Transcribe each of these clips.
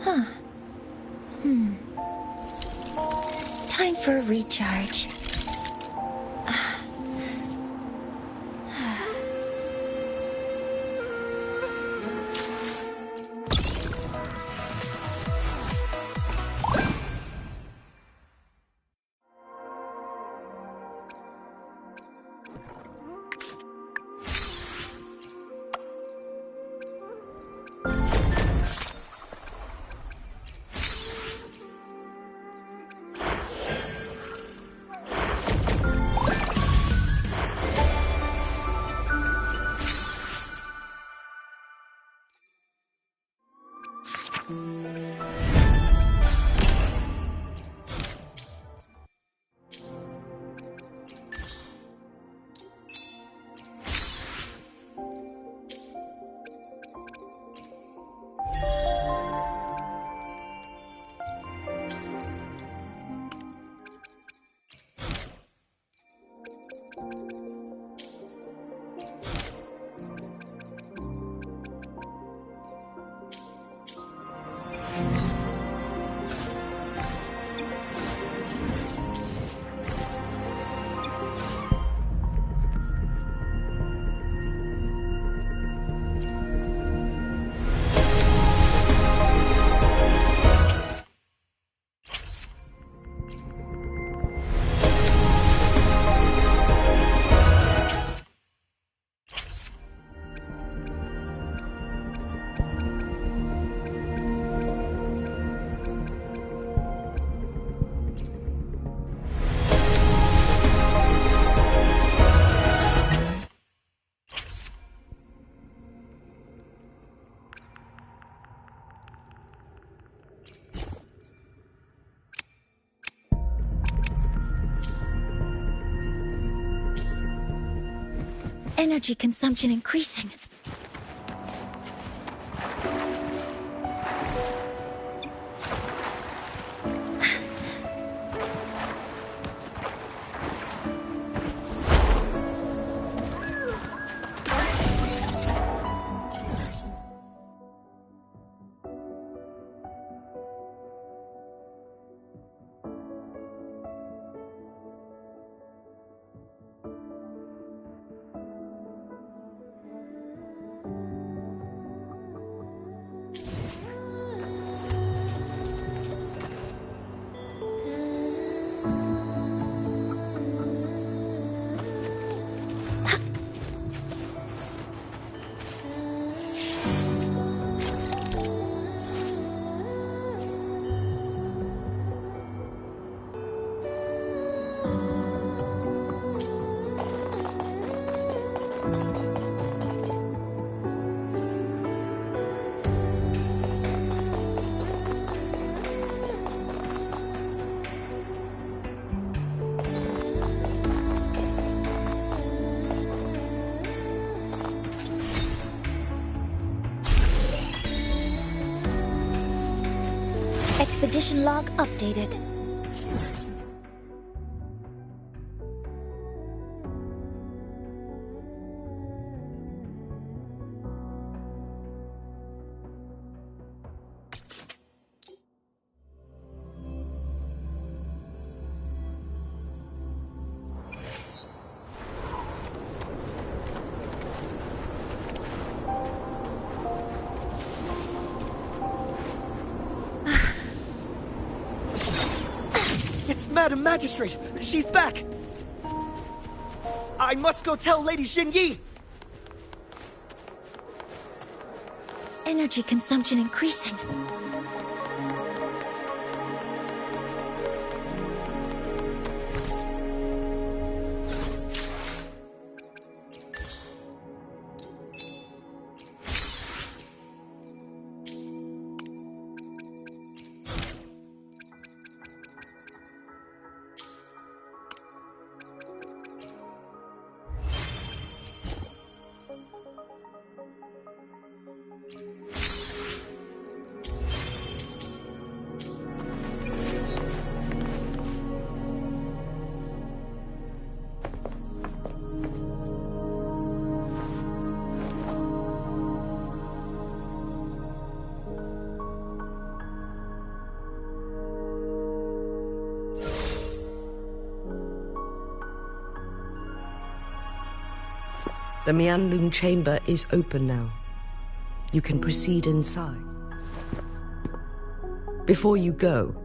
Huh. Time for a recharge. Energy consumption increasing. Expedition log updated. Madam Magistrate! She's back! I must go tell Lady Xinyi! Energy consumption increasing. The Mianlung chamber is open now. You can proceed inside. Before you go,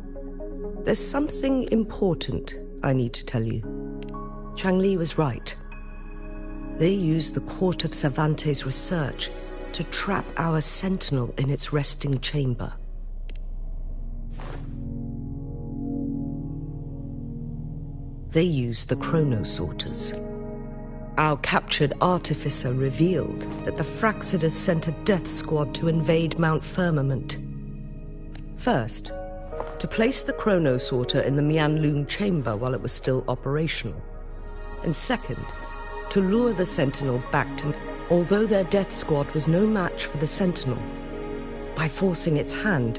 there's something important I need to tell you. Changli was right. They used the Court of Cervantes' research to trap our sentinel in its resting chamber. They used the chronosorters. Our captured artificer revealed that the Fraxidus sent a death squad to invade Mount Firmament. First, to place the chronosorter in the Mianlung chamber while it was still operational. And second, to lure the Sentinel back to... Although their death squad was no match for the Sentinel, by forcing its hand,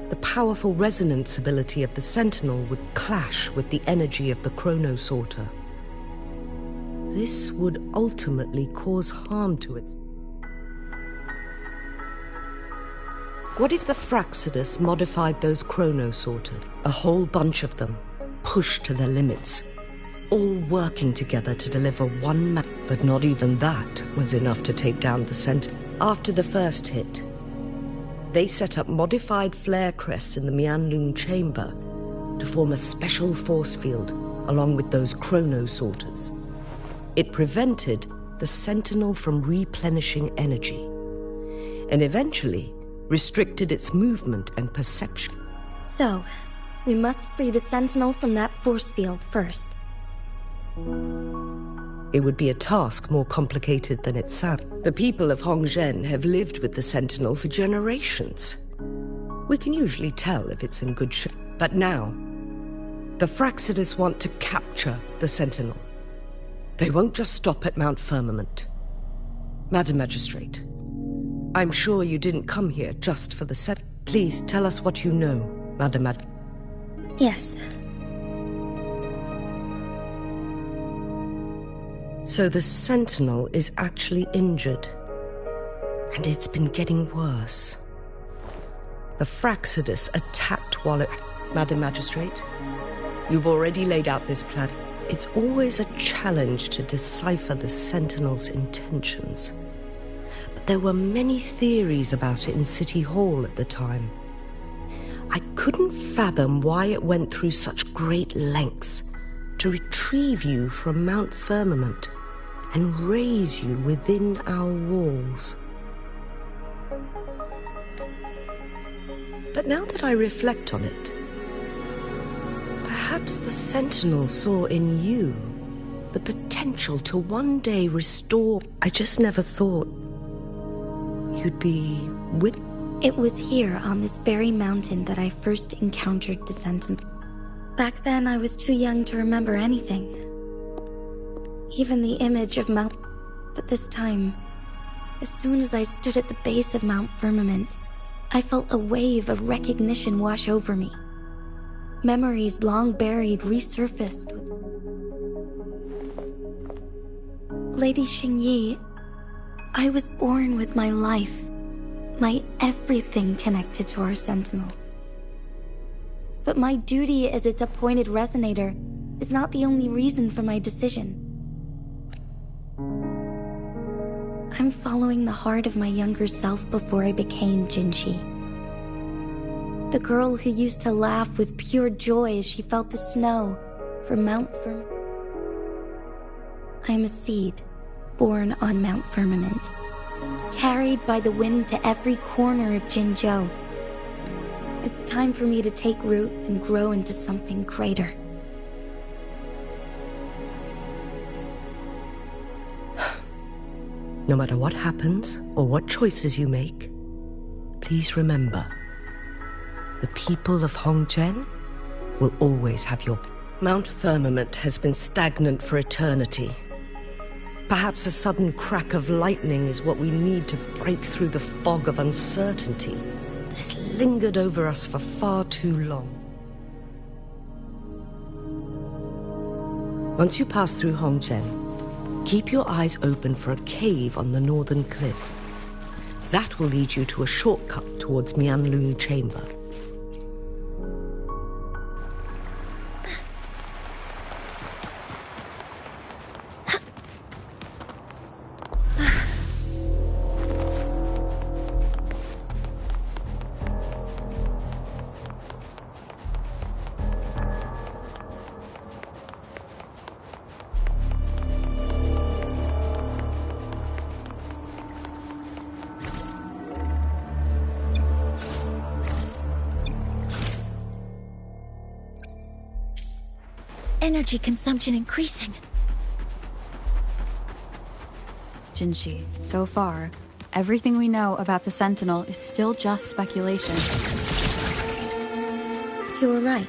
the powerful resonance ability of the Sentinel would clash with the energy of the chronosorter. This would ultimately cause harm to it. What if the Fraxidus modified those chronosorters, a whole bunch of them, pushed to their limits, all working together to deliver one map? But not even that was enough to take down the Sentinel. After the first hit, they set up modified flare crests in the Mianlung chamber to form a special force field along with those chronosorters. It prevented the Sentinel from replenishing energy, and eventually restricted its movement and perception. So, we must free the Sentinel from that force field first. It would be a task more complicated than it sounds. The people of Hongzhen have lived with the Sentinel for generations. We can usually tell if it's in good shape. But now, the Fraxidus want to capture the Sentinel. They won't just stop at Mount Firmament. Madam Magistrate, I'm sure you didn't come here just for the set. Please tell us what you know, Madam Yes. So the Sentinel is actually injured, and it's been getting worse. The Fraxidus attacked while it... Madam Magistrate, you've already laid out this plan. It's always a challenge to decipher the Sentinel's intentions. But there were many theories about it in City Hall at the time. I couldn't fathom why it went through such great lengths to retrieve you from Mount Firmament and raise you within our walls. But now that I reflect on it, perhaps the Sentinel saw in you the potential to one day restore... I just never thought you'd be with... It was here on this very mountain that I first encountered the Sentinel. Back then, I was too young to remember anything. Even the image of Mount... But this time, as soon as I stood at the base of Mount Firmament, I felt a wave of recognition wash over me. Memories long buried resurfaced with... Lady Xingyi, I was born with my life, my everything connected to our Sentinel. But my duty as its appointed resonator is not the only reason for my decision. I'm following the heart of my younger self before I became Jinshi. The girl who used to laugh with pure joy as she felt the snow from Mount Firmament. I am a seed, born on Mount Firmament, carried by the wind to every corner of Jinzhou. It's time for me to take root and grow into something greater. No matter what happens or what choices you make, please remember, the people of Hongzhen will always have your... Mount Firmament has been stagnant for eternity. Perhaps a sudden crack of lightning is what we need to break through the fog of uncertainty that has lingered over us for far too long. Once you pass through Hongzhen, keep your eyes open for a cave on the northern cliff. That will lead you to a shortcut towards Mianlung Chamber. energy consumption increasing. Jinshi, so far, everything we know about the Sentinel is still just speculation. You were right.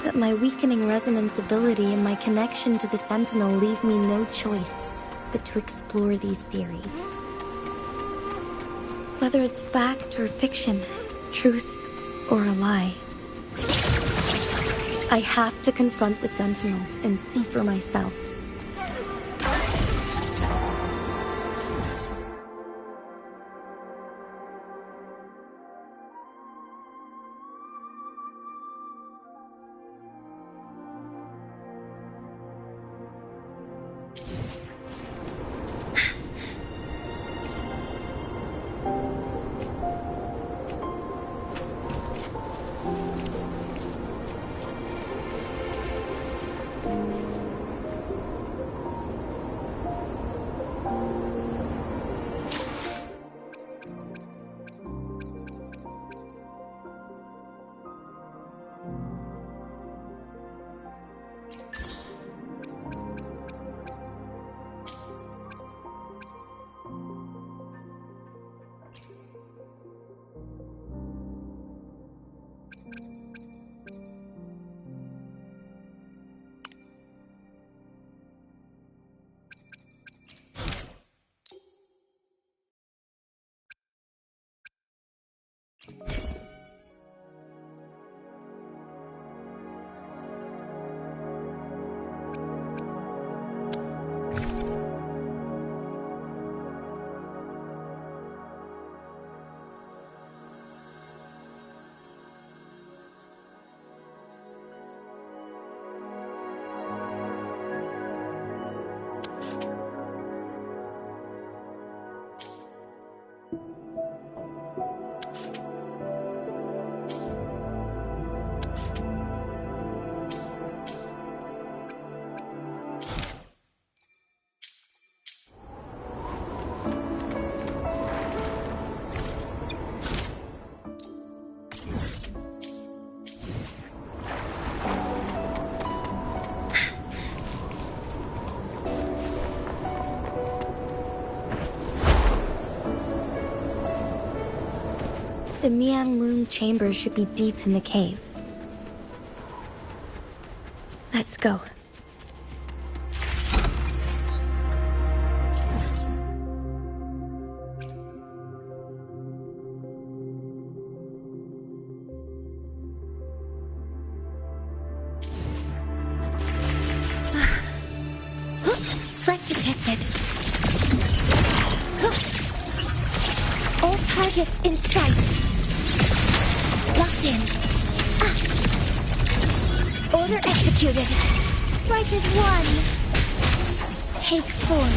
But my weakening resonance ability and my connection to the Sentinel leave me no choice but to explore these theories. Whether it's fact or fiction, truth or a lie, I have to confront the Sentinel and see for myself. The Mian Loom chamber should be deep in the cave. Let's go. Threat detected. All targets in sight. Locked in. Order executed. Strike is one. Take form.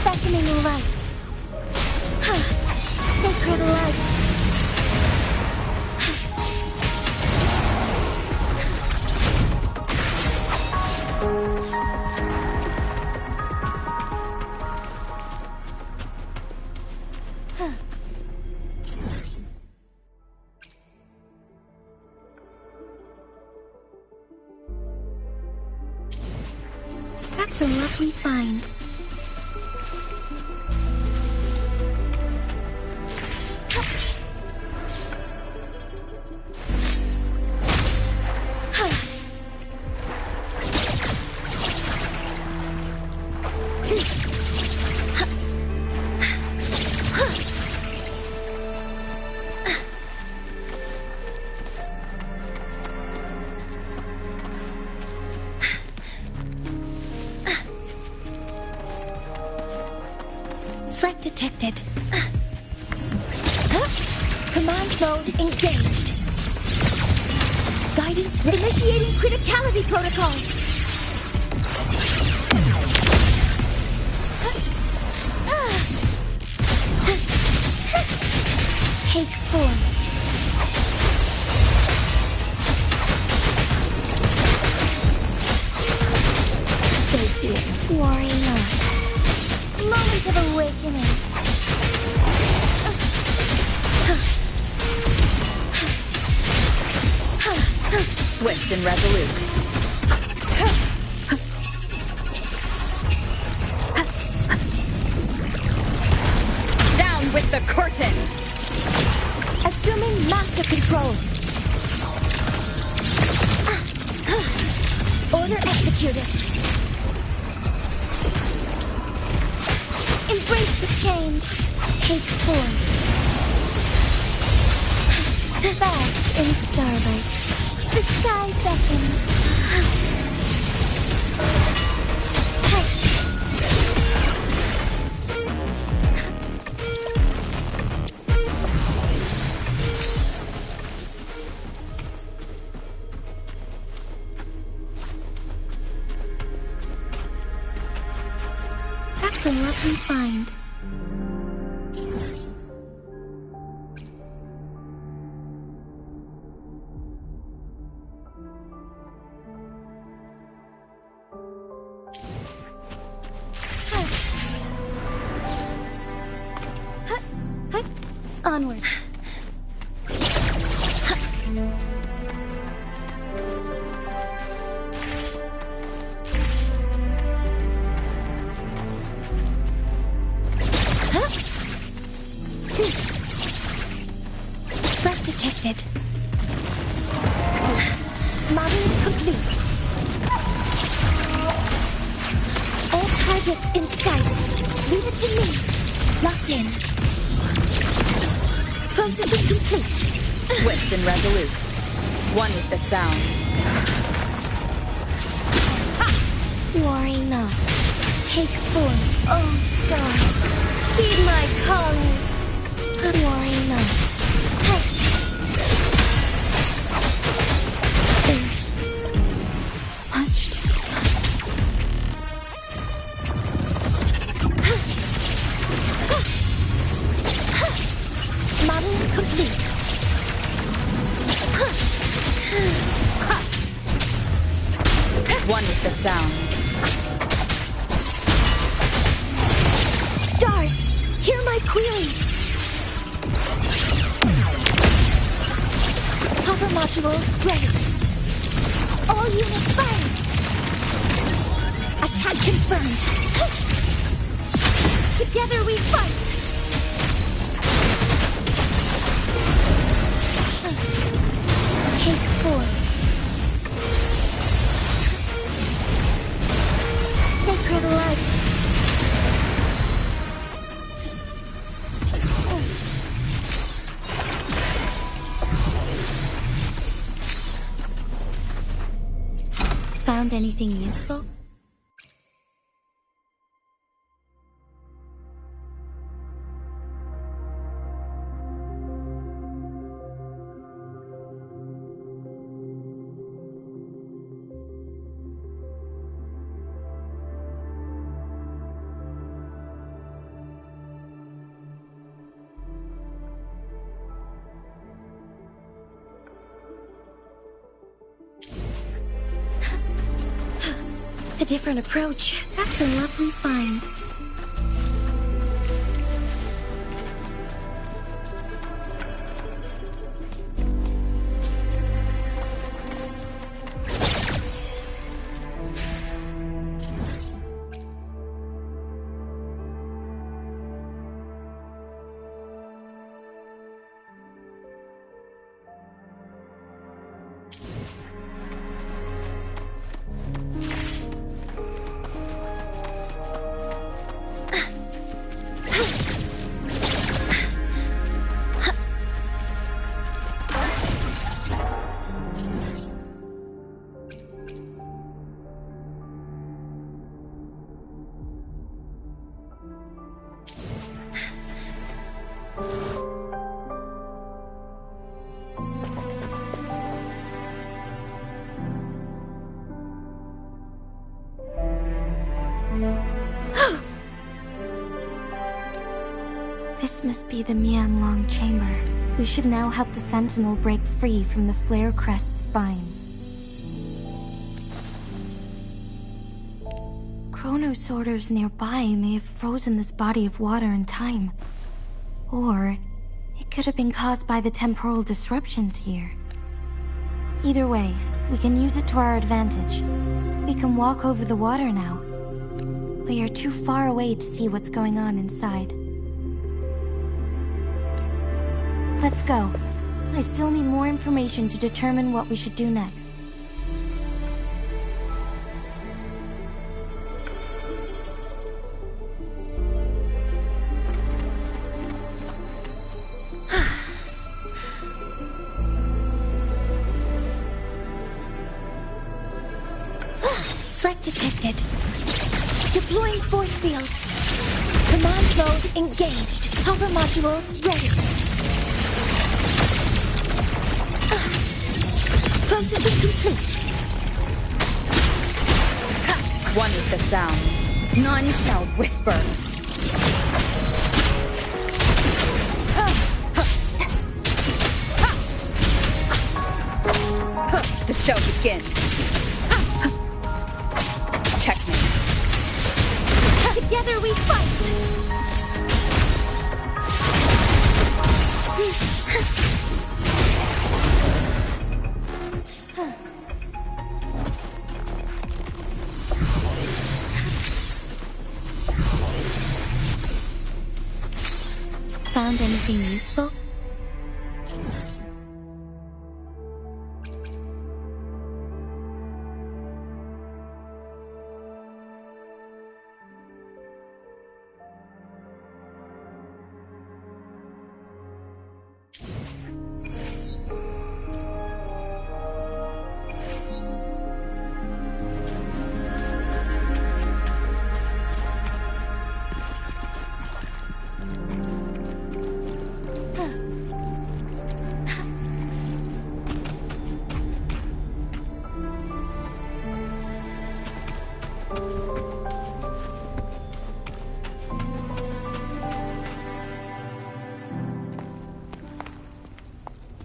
Beckoning light. Sacred light. That's a lovely find. Threat detected. Command mode engaged. Guidance initiating criticality protocol. Take form. Safety. Worry not. Moment of awakening. Swift and resolute. Down with the curtain! Assuming master control. Order executed. Embrace the change. Take form. Bask in starlight. The sky beckons. That's a lovely find. Onward. Threat detected. Modeling complete. All targets in sight. Leave it to me. Locked in. Processing complete. Swift and resolute. One with the sounds. Worry not. Take form, oh stars. Heed my calling. Worry not. There's much to be done. Modeling complete. One with the sounds. Stars, hear my query. Hopper modules ready. All units firing. Attack confirmed. Together we fight. Take form. Sacred light. Found anything useful? A different approach. That's a lovely find. This must be the Mianlong chamber. We should now help the Sentinel break free from the flare crest spines. Chronosorters nearby may have frozen this body of water in time. Or it could have been caused by the temporal disruptions here. Either way, we can use it to our advantage. We can walk over the water now. But you're too far away to see what's going on inside. Let's go. I still need more information to determine what we should do next. Threat detected. Deploying force field. Command mode engaged. Hover modules ready. Processing complete. One with the sounds. None shall whisper. The show begins. Checkmate. Together we fight! Found anything useful?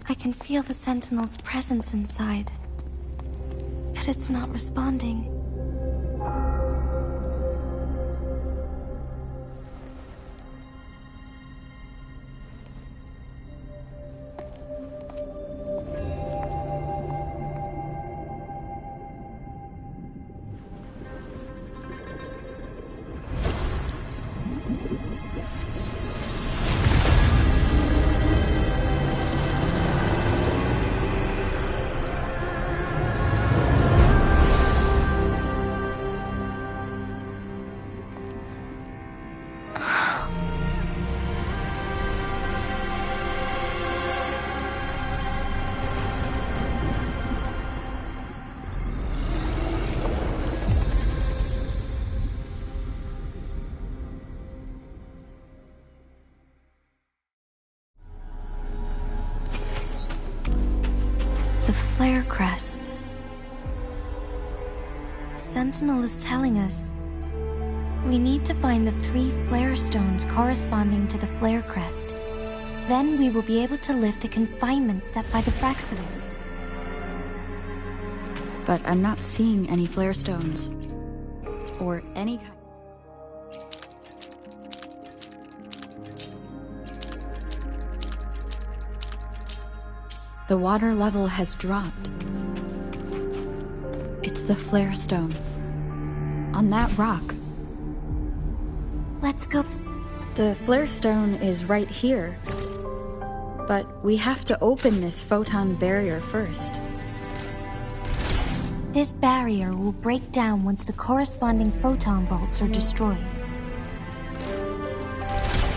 I can feel the Sentinel's presence inside, but it's not responding. The flare crest. The Sentinel is telling us we need to find the 3 flare stones corresponding to the flare crest. Then we will be able to lift the confinement set by the Fraxidus. But I'm not seeing any flare stones. Or any kind. The water level has dropped. It's the flare stone. On that rock. Let's go. The flare stone is right here. But we have to open this photon barrier first. This barrier will break down once the corresponding photon vaults are destroyed.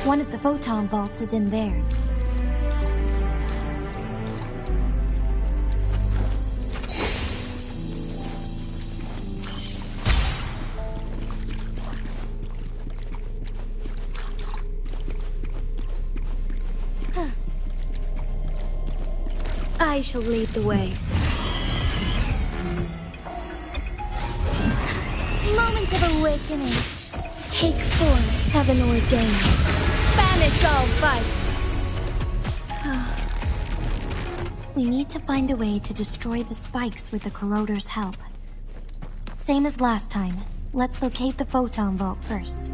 One of the photon vaults is in there. I shall lead the way. Moment of awakening. Take form, heaven ordained. Banish all vice. We need to find a way to destroy the spikes with the corroder's help. Same as last time. Let's locate the photon vault first.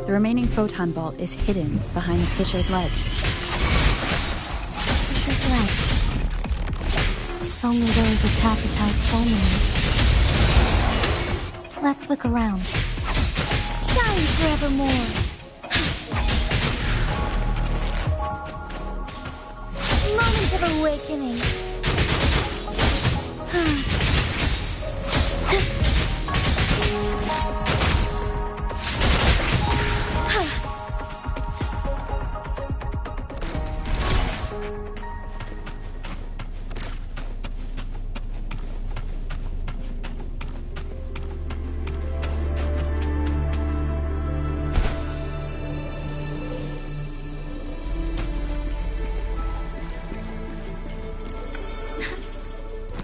The remaining photon vault is hidden behind the fissured ledge. Fissured ledge. If only there was a Tacitite fulminant. Let's look around. Shine forevermore. Moment of awakening.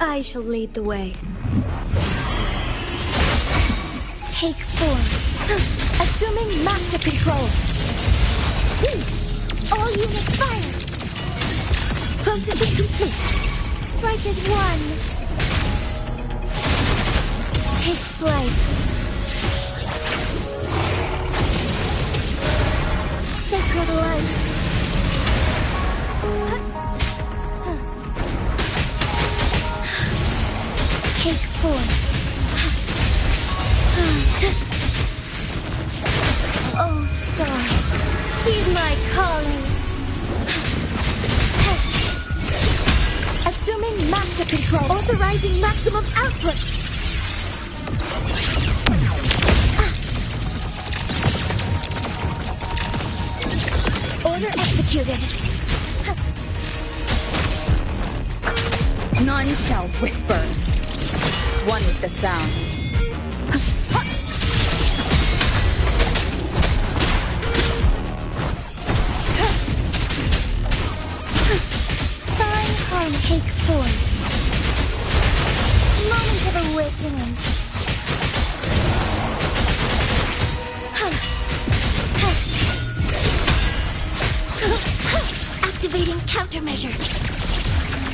I shall lead the way. Take form. Assuming master control. All units fire. Processing complete. Strike as one. Take flight. Sacred light. Take form. Oh, stars, heed my calling. Assuming master control, authorizing maximum output. Order executed. None shall whisper. One with the sounds. Fine harm take form. Moment of awakening. Activating countermeasure.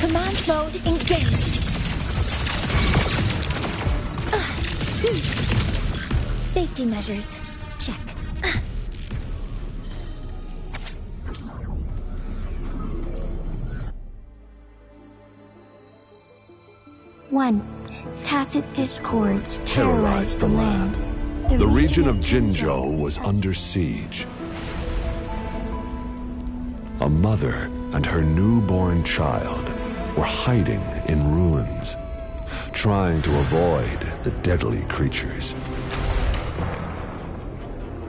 Command mode engaged. Safety measures. Check. Once, tacit discords terrorized the land. The region of Jinzhou was under siege. A mother and her newborn child were hiding in ruins, trying to avoid the deadly creatures.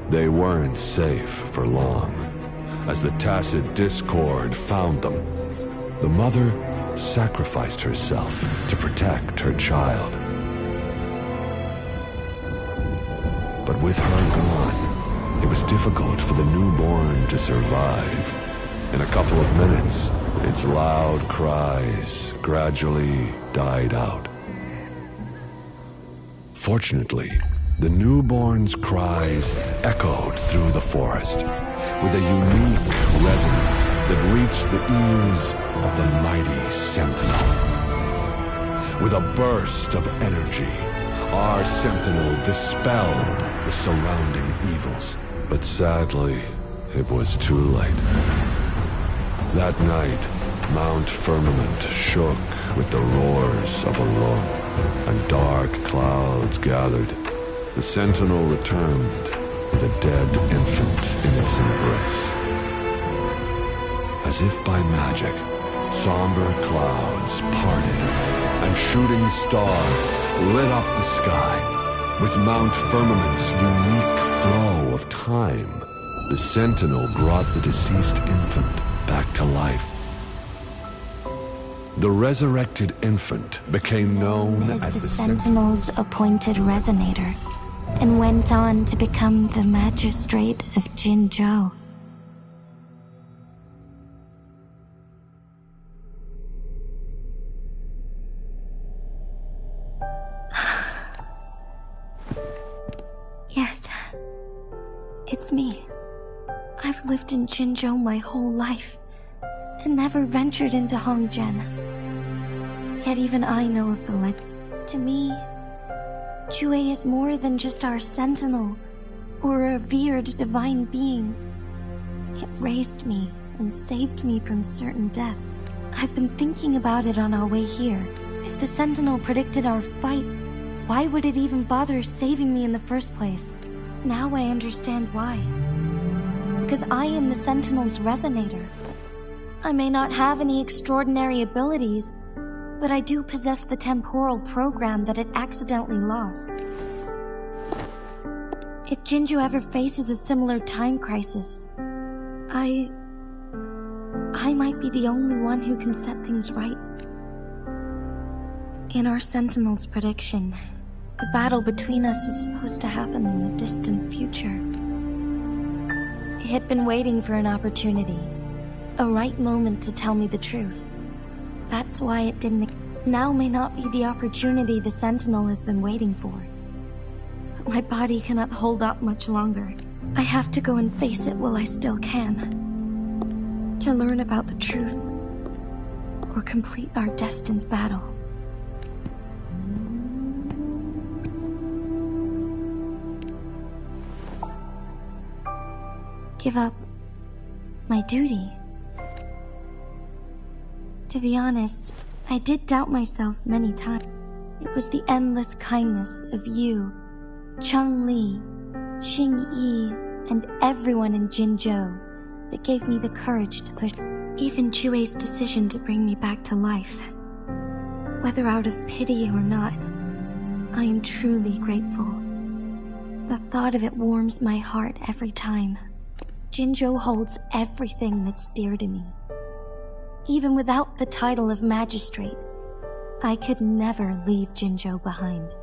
They weren't safe for long. As the tacit discord found them, the mother sacrificed herself to protect her child. But with her gone, it was difficult for the newborn to survive. In a couple of minutes, its loud cries gradually died out. Fortunately, the newborn's cries echoed through the forest with a unique resonance that reached the ears of the mighty Sentinel. With a burst of energy, our Sentinel dispelled the surrounding evils. But sadly, it was too late. That night, Mount Firmament shook with the roars of a lung, and dark clouds gathered. The Sentinel returned with a dead infant in its embrace. As if by magic, somber clouds parted, and shooting stars lit up the sky. With Mount Firmament's unique flow of time, the Sentinel brought the deceased infant back to life. The resurrected infant became known as the Sentinel's appointed resonator, and went on to become the magistrate of Jinzhou. Yes, it's me. I've lived in Jinzhou my whole life, and never ventured into Hongjian. Yet even I know of the legend. To me, Jue is more than just our sentinel, or a revered divine being. It raised me and saved me from certain death. I've been thinking about it on our way here. If the Sentinel predicted our fight, why would it even bother saving me in the first place? Now I understand why. Because I am the Sentinel's resonator. I may not have any extraordinary abilities, but I do possess the temporal program that it accidentally lost. If Jinju ever faces a similar time crisis, I might be the only one who can set things right. In our Sentinel's prediction, the battle between us is supposed to happen in the distant future. It had been waiting for an opportunity, a right moment to tell me the truth. That's why it didn't. Now may not be the opportunity the Sentinel has been waiting for. But my body cannot hold up much longer. I have to go and face it while I still can. To learn about the truth, or complete our destined battle. Give up my duty. To be honest, I did doubt myself many times. It was the endless kindness of you, Cheng-Li, Xing-Yi, and everyone in Jinzhou that gave me the courage to push. Even Jue's decision to bring me back to life. Whether out of pity or not, I am truly grateful. The thought of it warms my heart every time. Jinzhou holds everything that's dear to me. Even without the title of magistrate, I could never leave Jinzhou behind.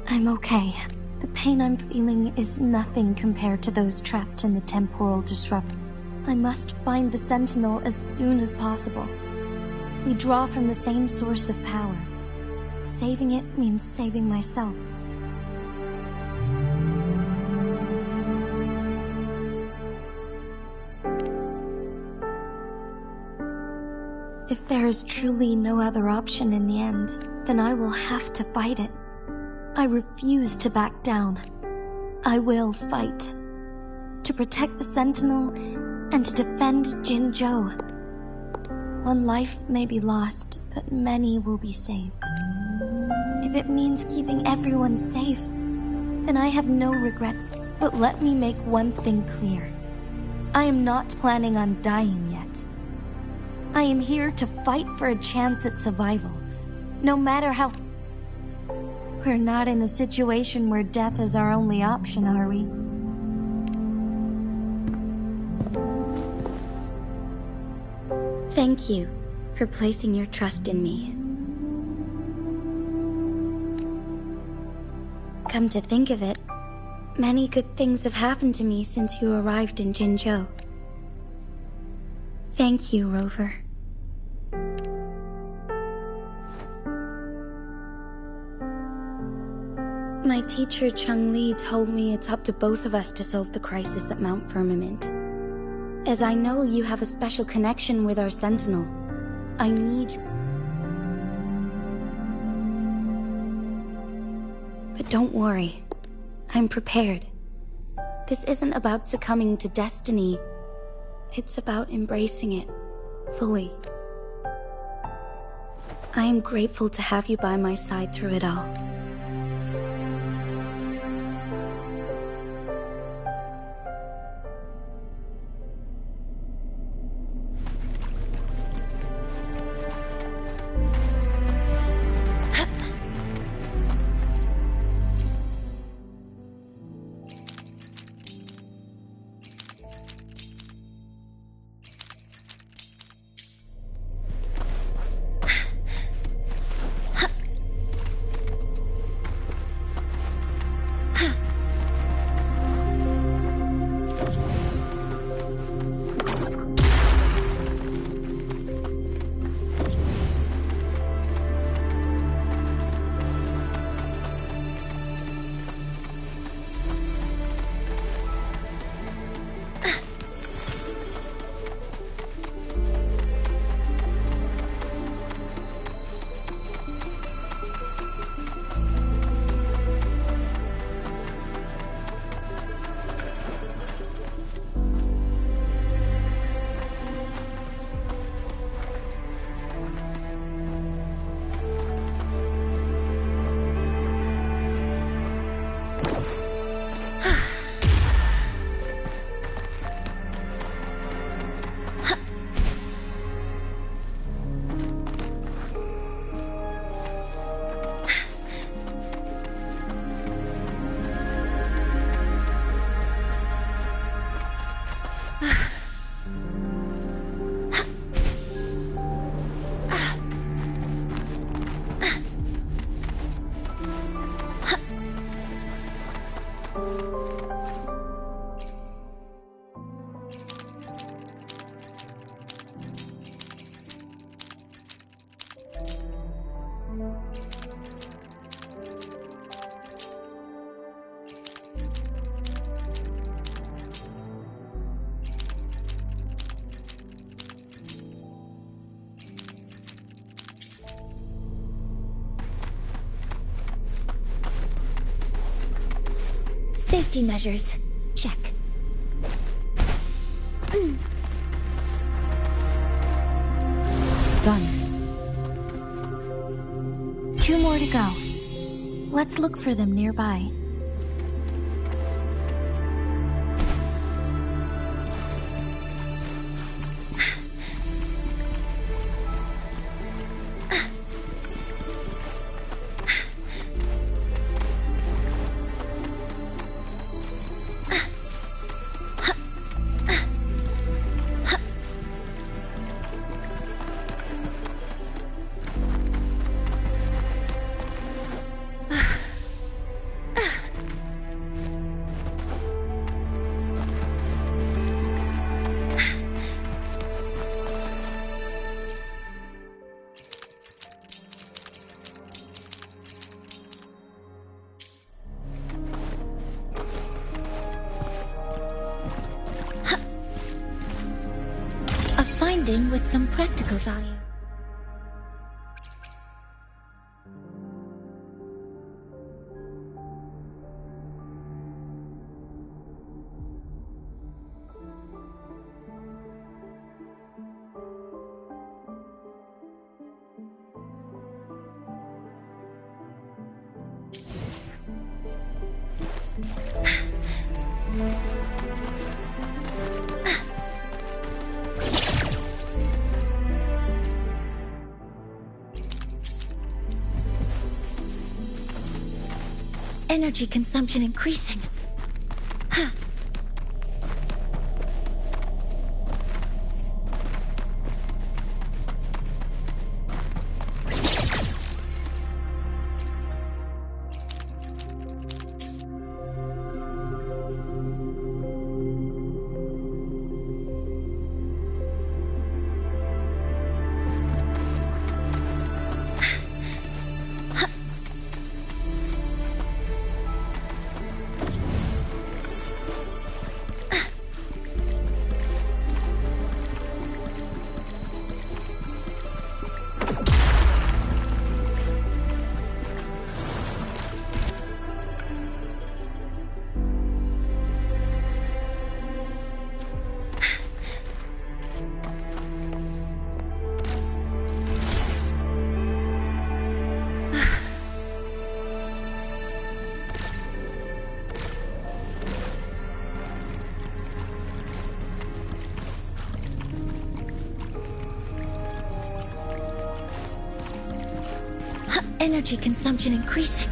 I'm okay. The pain I'm feeling is nothing compared to those trapped in the temporal disruptor. I must find the Sentinel as soon as possible. We draw from the same source of power. Saving it means saving myself. If there is truly no other option in the end, then I will have to fight it. I refuse to back down. I will fight. To protect the Sentinel and to defend Jinzhou. One life may be lost, but many will be saved. If it means keeping everyone safe, then I have no regrets. But let me make one thing clear. I am not planning on dying yet. I am here to fight for a chance at survival, no matter how... We're not in a situation where death is our only option, are we? Thank you for placing your trust in me. Come to think of it, many good things have happened to me since you arrived in Jinzhou. Thank you, Rover. My teacher, Cheng-Li, told me it's up to both of us to solve the crisis at Mount Firmament. As I know you have a special connection with our Sentinel, I need you. But don't worry, I'm prepared. This isn't about succumbing to destiny. It's about embracing it fully. I am grateful to have you by my side through it all. Safety measures. Check. Done. 2 more to go. Let's look for them nearby. Finding with some practical value. Energy consumption increasing. Energy consumption increasing.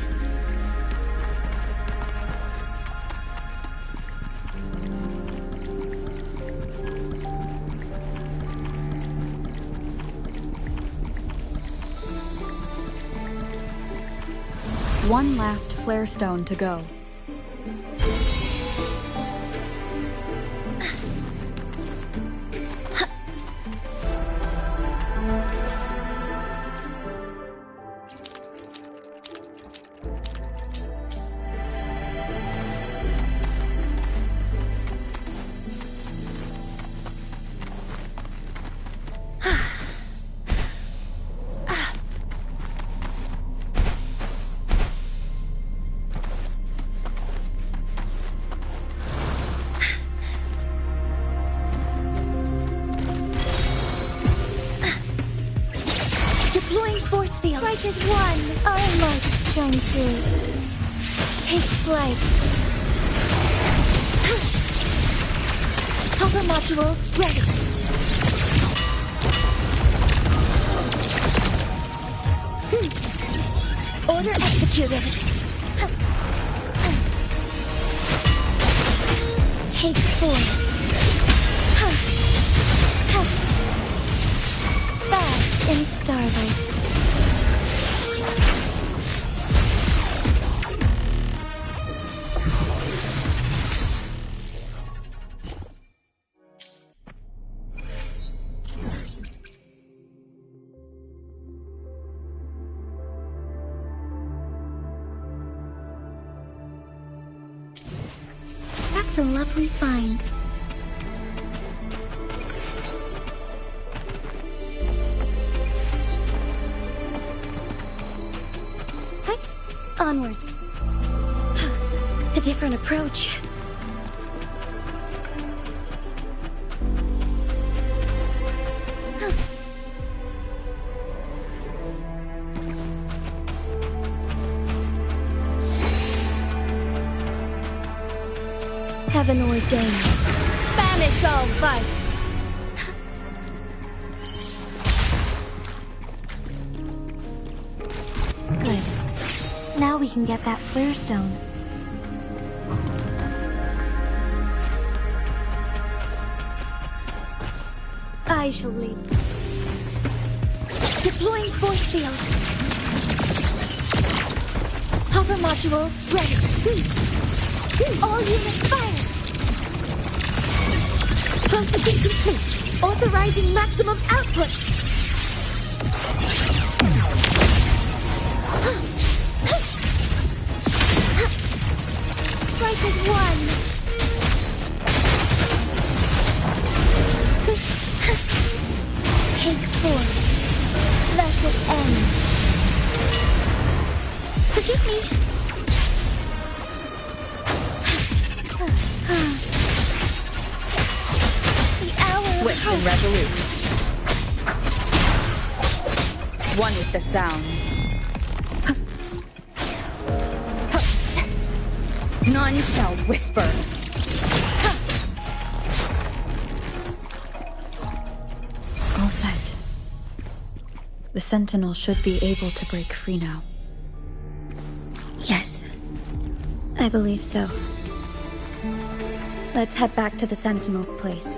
One last flare stone to go. Force field. Strike is one. Our light shine through. Take flight. Counter modules ready. Order executed. Take 4. Fast in starlight. That's a lovely find. Heck, onwards. A different approach. Heaven ordained. Banish all vice. Good. Now we can get that flare stone. I shall lead. Deploying force field. Hover modules ready. All units fire. Processing complete. Authorizing maximum output. Strike as one. Take four. Let it end. Forgive me. The hour. Swift and resolute. One with the sounds. None shall whisper. All set. The Sentinel should be able to break free now. Yes. I believe so. Let's head back to the Sentinel's place.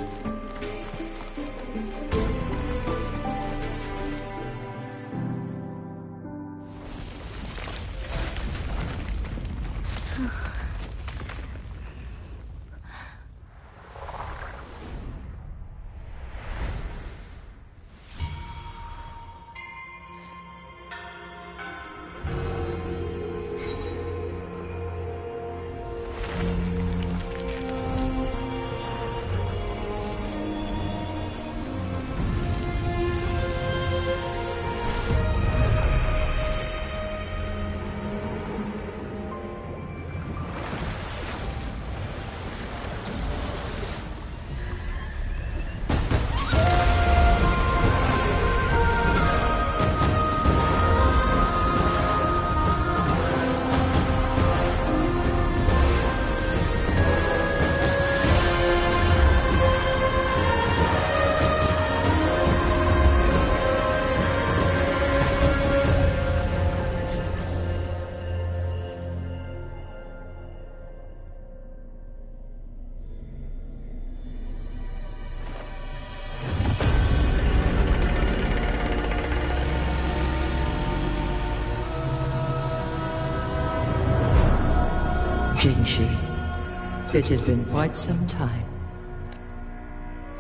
Jinshi, it has been quite some time.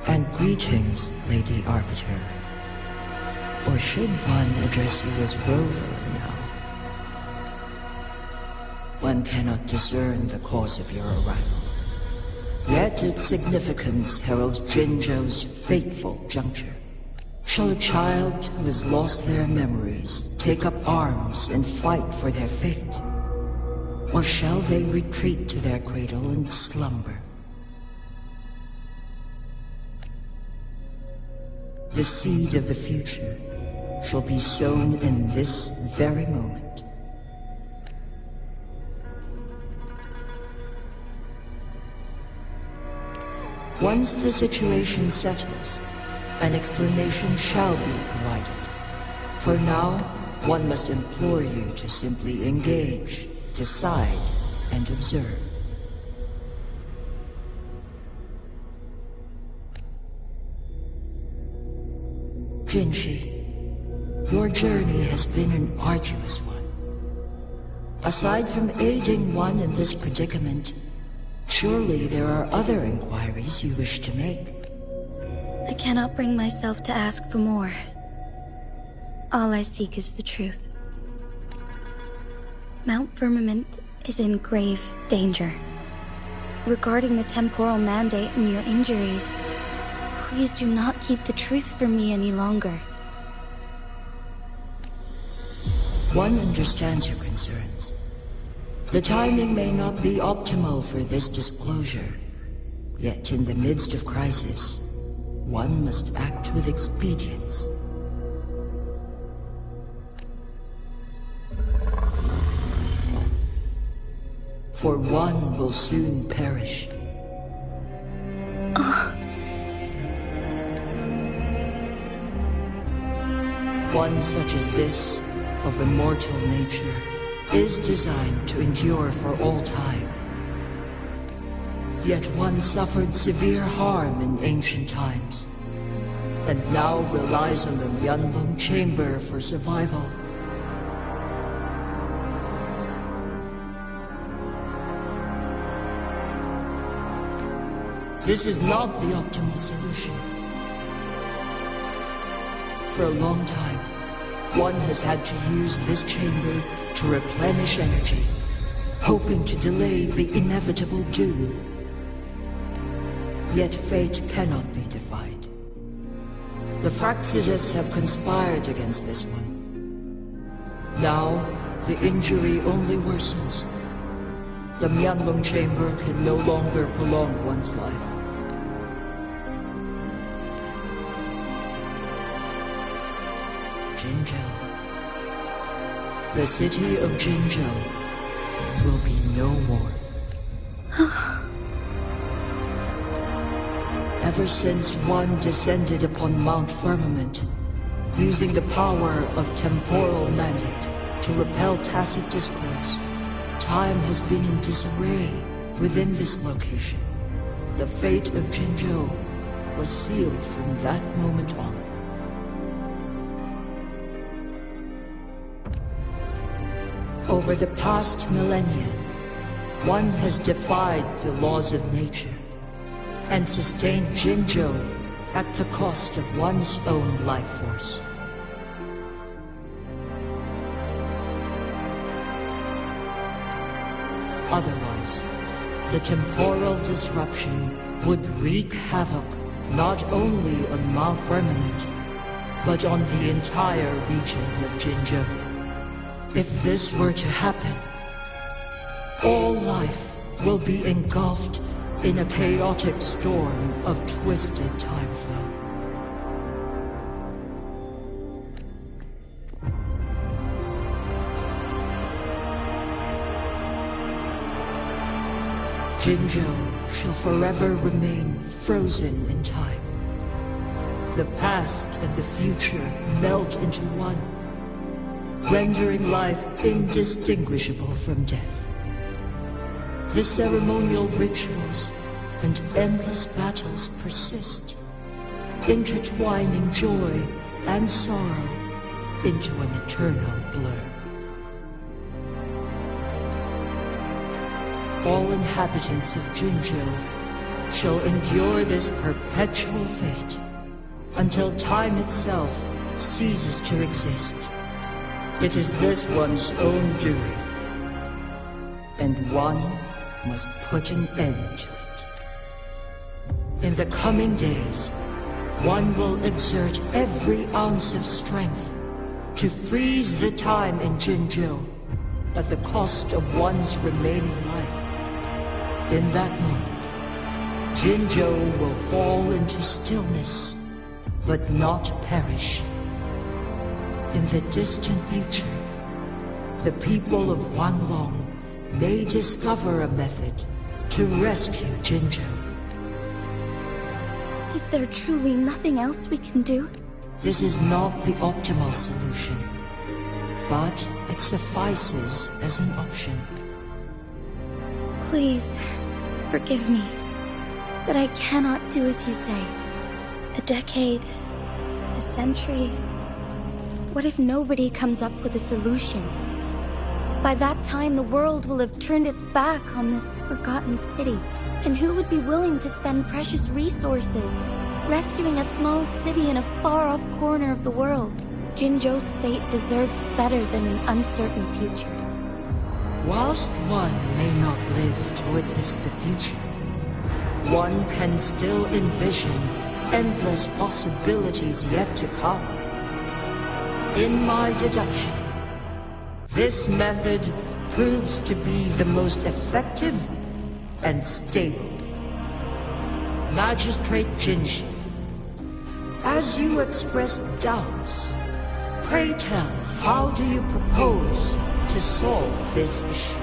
And greetings, Lady Arbiter. Or should one address you as Rover now? One cannot discern the cause of your arrival. Yet its significance heralds Jinzhou's fateful juncture. Shall a child who has lost their memories take up arms and fight for their fate? Or shall they retreat to their cradle and slumber? The seed of the future shall be sown in this very moment. Once the situation settles, an explanation shall be provided. For now, one must implore you to simply engage, decide, and observe. Jinshi, your journey has been an arduous one. Aside from aiding one in this predicament, surely there are other inquiries you wish to make. I cannot bring myself to ask for more. All I seek is the truth. Mount Firmament is in grave danger. Regarding the temporal mandate and your injuries, please do not keep the truth from me any longer. One understands your concerns. The timing may not be optimal for this disclosure, yet in the midst of crisis, one must act with expedience. For one will soon perish. One such as this, of immortal nature, is designed to endure for all time. Yet one suffered severe harm in ancient times, and now relies on the Wuthering chamber for survival. This is not the optimal solution. For a long time, one has had to use this chamber to replenish energy, hoping to delay the inevitable doom. Yet fate cannot be defied. The Fraxidus have conspired against this one. Now, the injury only worsens. The Wuthering chamber can no longer prolong one's life. Jinzhou. The city of Jinzhou will be no more. Ever since one descended upon Mount Firmament, using the power of temporal mandate to repel tacit discords, time has been in disarray within this location. The fate of Jinzhou was sealed from that moment on. Over the past millennia, one has defied the laws of nature and sustained Jinzhou at the cost of one's own life force. Otherwise, the temporal disruption would wreak havoc not only on Mount Firmament, but on the entire region of Jinzhou. If this were to happen, all life will be engulfed in a chaotic storm of twisted time flow. Jinzhou shall forever remain frozen in time. The past and the future melt into one, rendering life indistinguishable from death. The ceremonial rituals and endless battles persist, intertwining joy and sorrow into an eternal blur. All inhabitants of Jinzhou shall endure this perpetual fate until time itself ceases to exist. It is this one's own doing, and one must put an end to it. In the coming days, one will exert every ounce of strength to freeze the time in Jinzhou at the cost of one's remaining life. In that moment, Jinzhou will fall into stillness, but not perish. In the distant future, the people of Wuthering may discover a method to rescue Jinzhou. Is there truly nothing else we can do? This is not the optimal solution, but it suffices as an option. Please, forgive me, but I cannot do as you say. A decade, a century. What if nobody comes up with a solution? By that time, the world will have turned its back on this forgotten city. And who would be willing to spend precious resources rescuing a small city in a far-off corner of the world? Jinzhou's fate deserves better than an uncertain future. Whilst one may not live to witness the future, one can still envision endless possibilities yet to come. In my deduction, This method proves to be the most effective and stable. Magistrate Jinshi, as you express doubts, pray tell, how do you propose to solve this issue?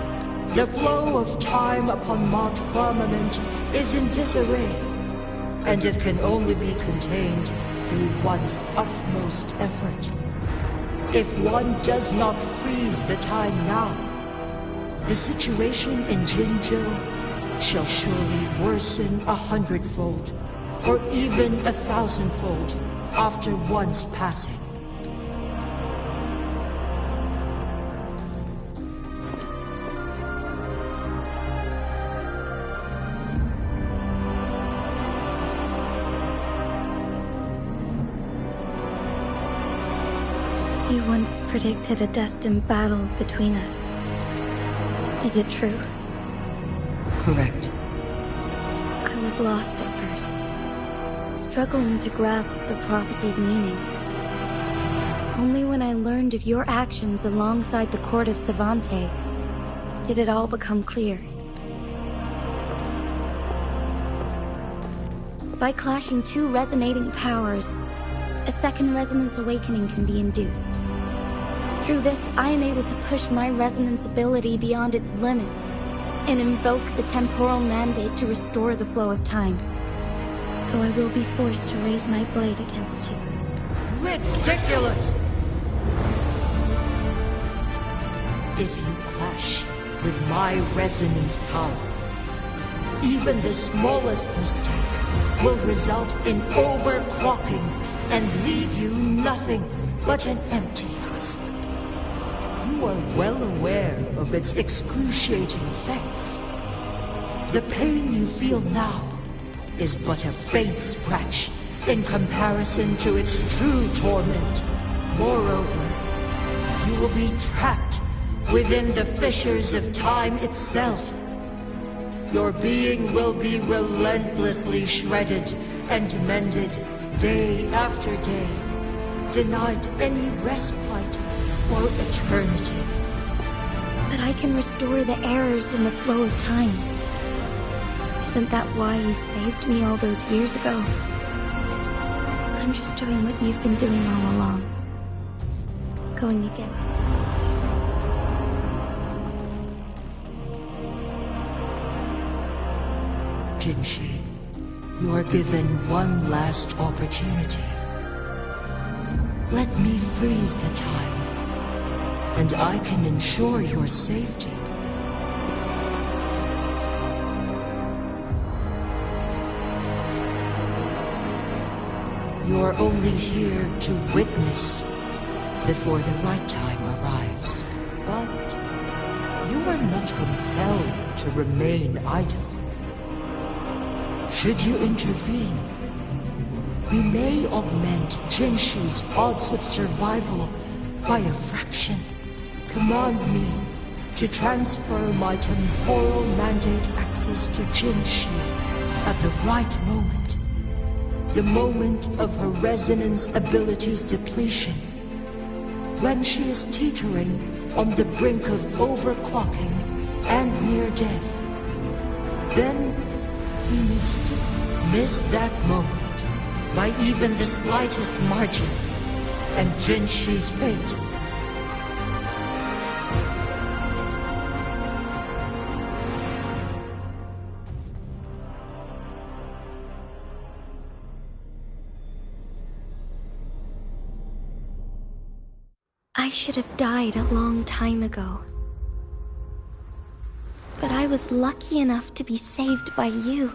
The flow of time upon Mount Firmament is in disarray, and it can only be contained through one's utmost effort. If one does not freeze the time now, the situation in Jinzhou shall surely worsen 100-fold, or even 1,000-fold, after one's passing. You once predicted a destined battle between us. Is it true? Correct. I was lost at first, struggling to grasp the prophecy's meaning. Only when I learned of your actions alongside the court of Savante did it all become clear. By clashing two resonating powers, a second resonance awakening can be induced. Through this, I am able to push my resonance ability beyond its limits and invoke the temporal mandate to restore the flow of time. Though I will be forced to raise my blade against you. Ridiculous! If you clash with my resonance power, even the smallest mistake will result in overclocking and leave you nothing but an empty husk. You are well aware of its excruciating effects. The pain you feel now is but a faint scratch in comparison to its true torment. Moreover, you will be trapped within the fissures of time itself. Your being will be relentlessly shredded and mended day after day, denied any respite for eternity. But I can restore the errors in the flow of time. Isn't that why you saved me all those years ago? I'm just doing what you've been doing all along. Going again. Jinshi, you are given one last opportunity. Let me freeze the time, and I can ensure your safety. You are only here to witness before the right time arrives. But you are not compelled to remain idle. Should you intervene, we may augment Jinshi's odds of survival by a fraction. Command me to transfer my temporal mandate access to Jinshi at the right moment. The moment of her resonance ability's depletion. When she is teetering on the brink of overclocking and near death. Then we miss that moment by even the slightest margin, and Jinshi's fate. I should have died a long time ago. But I was lucky enough to be saved by you,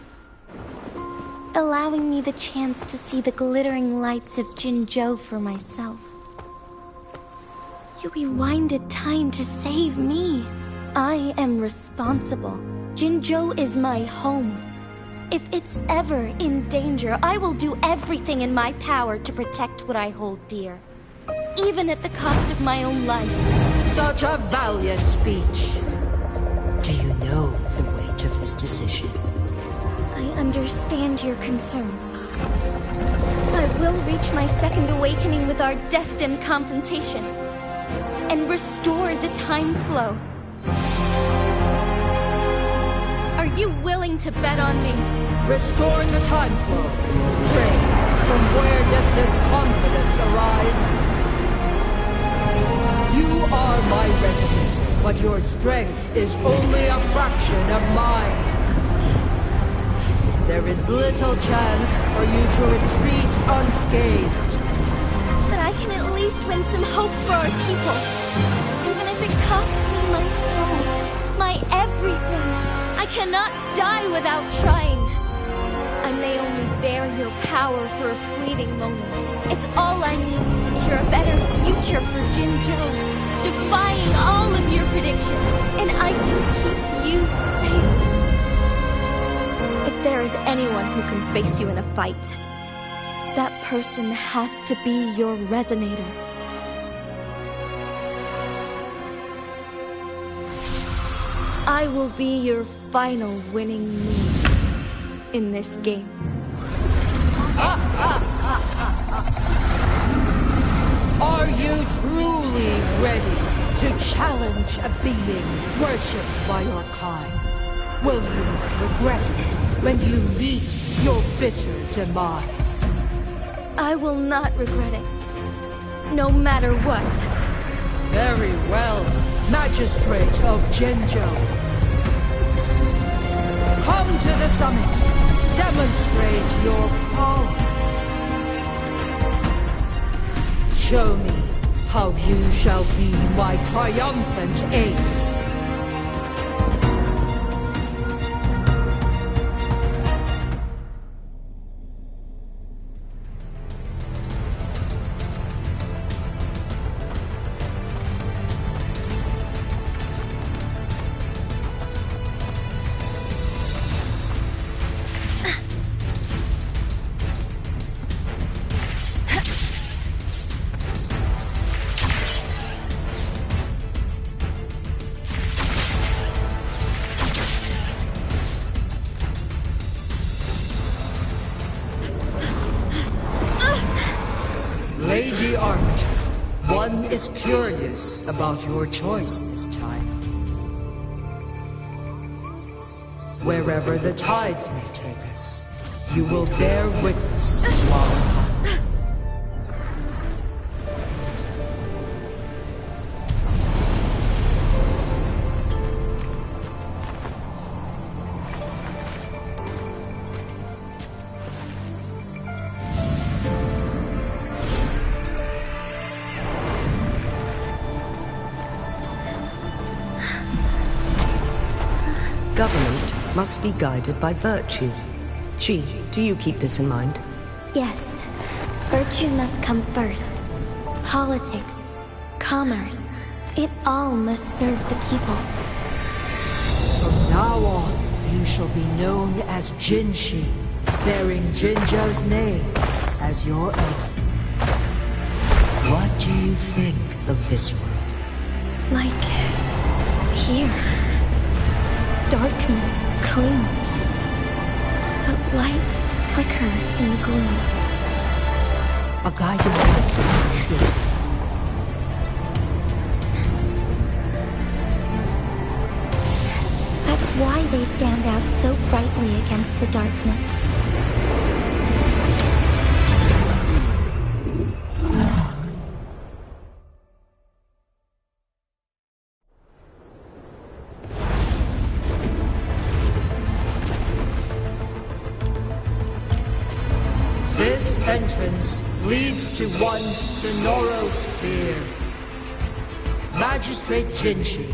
allowing me the chance to see the glittering lights of Jinzhou for myself. You rewinded time to save me. I am responsible. Jinzhou is my home. If it's ever in danger, I will do everything in my power to protect what I hold dear, even at the cost of my own life. Such a valiant speech. Do you know the weight of this decision? I understand your concerns. I will reach my second awakening with our destined confrontation. and restore the time flow. Are you willing to bet on me? Restore the time flow. Pray, from where does this confidence arise? You are my resident, but your strength is only a fraction of mine. There is little chance for you to retreat unscathed. But I can at least win some hope for our people. Even if it costs me my soul, my everything. I cannot die without trying. I may only bear your power for a fleeting moment. It's all I need to secure a better future for Jinzhou, defying all of your predictions, and I can keep you safe. If there is anyone who can face you in a fight, that person has to be your resonator. I will be your final winning move in this game. Are you truly ready to challenge a being worshipped by your kind? Will you regret it when you meet your bitter demise? I will not regret it, no matter what. Very well, Magistrate of Jinzhou. Come to the summit. Demonstrate your prowess. Show me how you shall be my triumphant ace. Lady Arbiter, one is curious about your choice this time. Wherever the tides may take us, you will bear witness to our power. Government must be guided by virtue. Chi, do you keep this in mind? Yes, virtue must come first. Politics, commerce, it all must serve the people. From now on, you shall be known as Jinshi, bearing Jinzhou's name as your own. What do you think of this world? Like here. Darkness clings, but lights flicker in the gloom. A guiding light. That's why they stand out so brightly against the darkness. This entrance leads to one Sonoro Sphere. Magistrate Jinshi,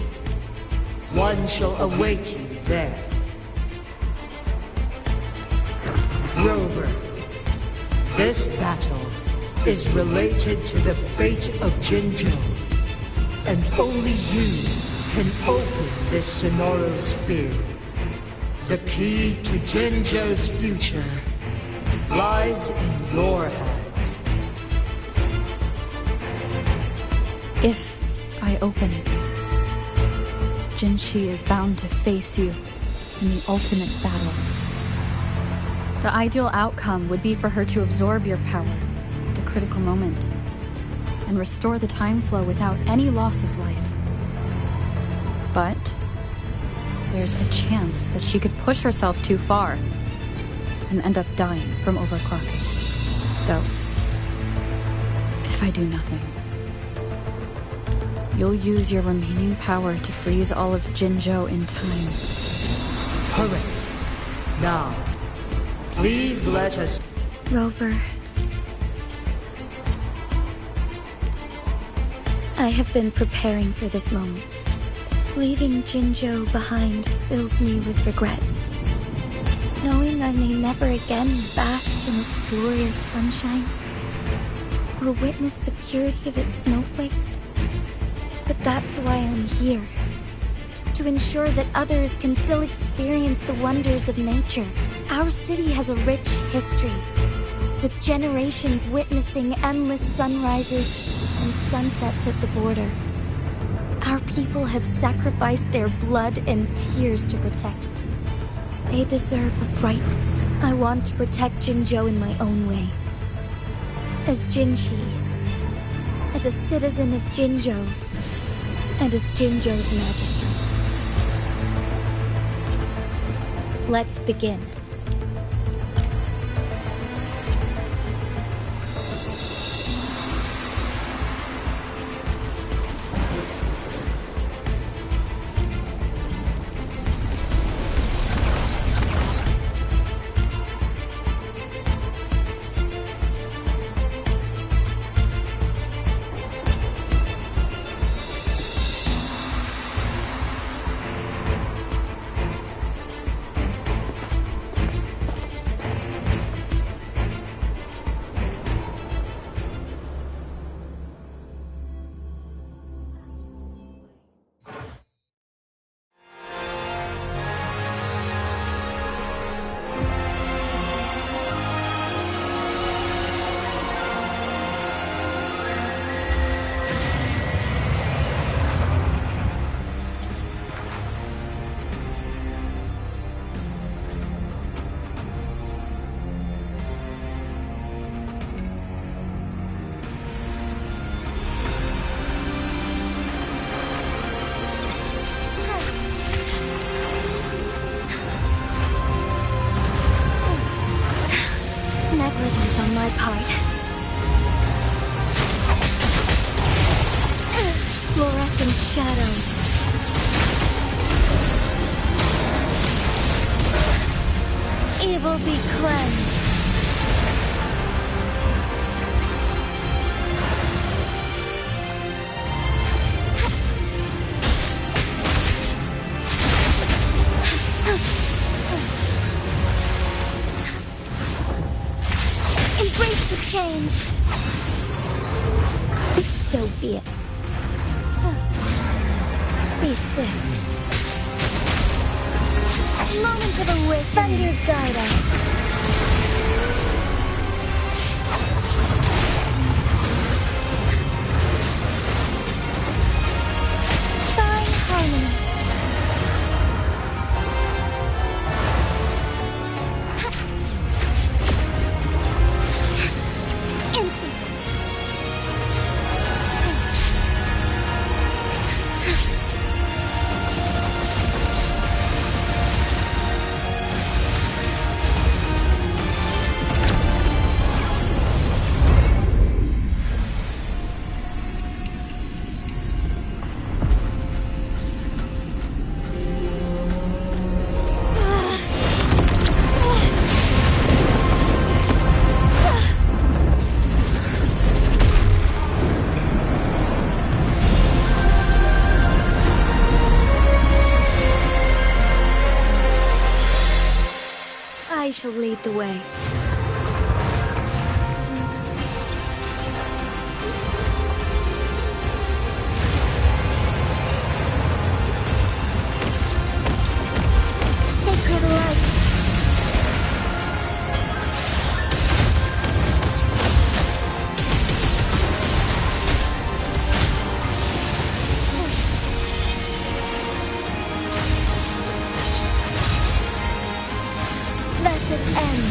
one shall await you there. Rover, this battle is related to the fate of Jinzhou, and only you can open this Sonoro Sphere. The key to Jinzhou's future lies in your hands. If I open it, Jinshi is bound to face you in the ultimate battle. The ideal outcome would be for her to absorb your power at the critical moment. and restore the time flow without any loss of life. But there's a chance that she could push herself too far and end up dying from overclocking. Though, if I do nothing, you'll use your remaining power to freeze all of Jinzhou in time. Correct. Now, please let us... Rover. I have been preparing for this moment. Leaving Jinzhou behind fills me with regret. Knowing I may never again bask in its glorious sunshine, or witness the purity of its snowflakes. But that's why I'm here. To ensure that others can still experience the wonders of nature. Our city has a rich history, with generations witnessing endless sunrises and sunsets at the border. Our people have sacrificed their blood and tears to protect me. They deserve a bright... I want to protect Jinzhou in my own way. As Jinshi, as a citizen of Jinzhou, and as Jinzhou's magistrate. Let's begin. Negligence on my part. Fluorescent shadows. Evil be cleansed. Embrace the change. So be it. Be swift. Moment of awakening. Thunder guide us. Fine harmony. I shall lead the way. Sacred light. Blessed end.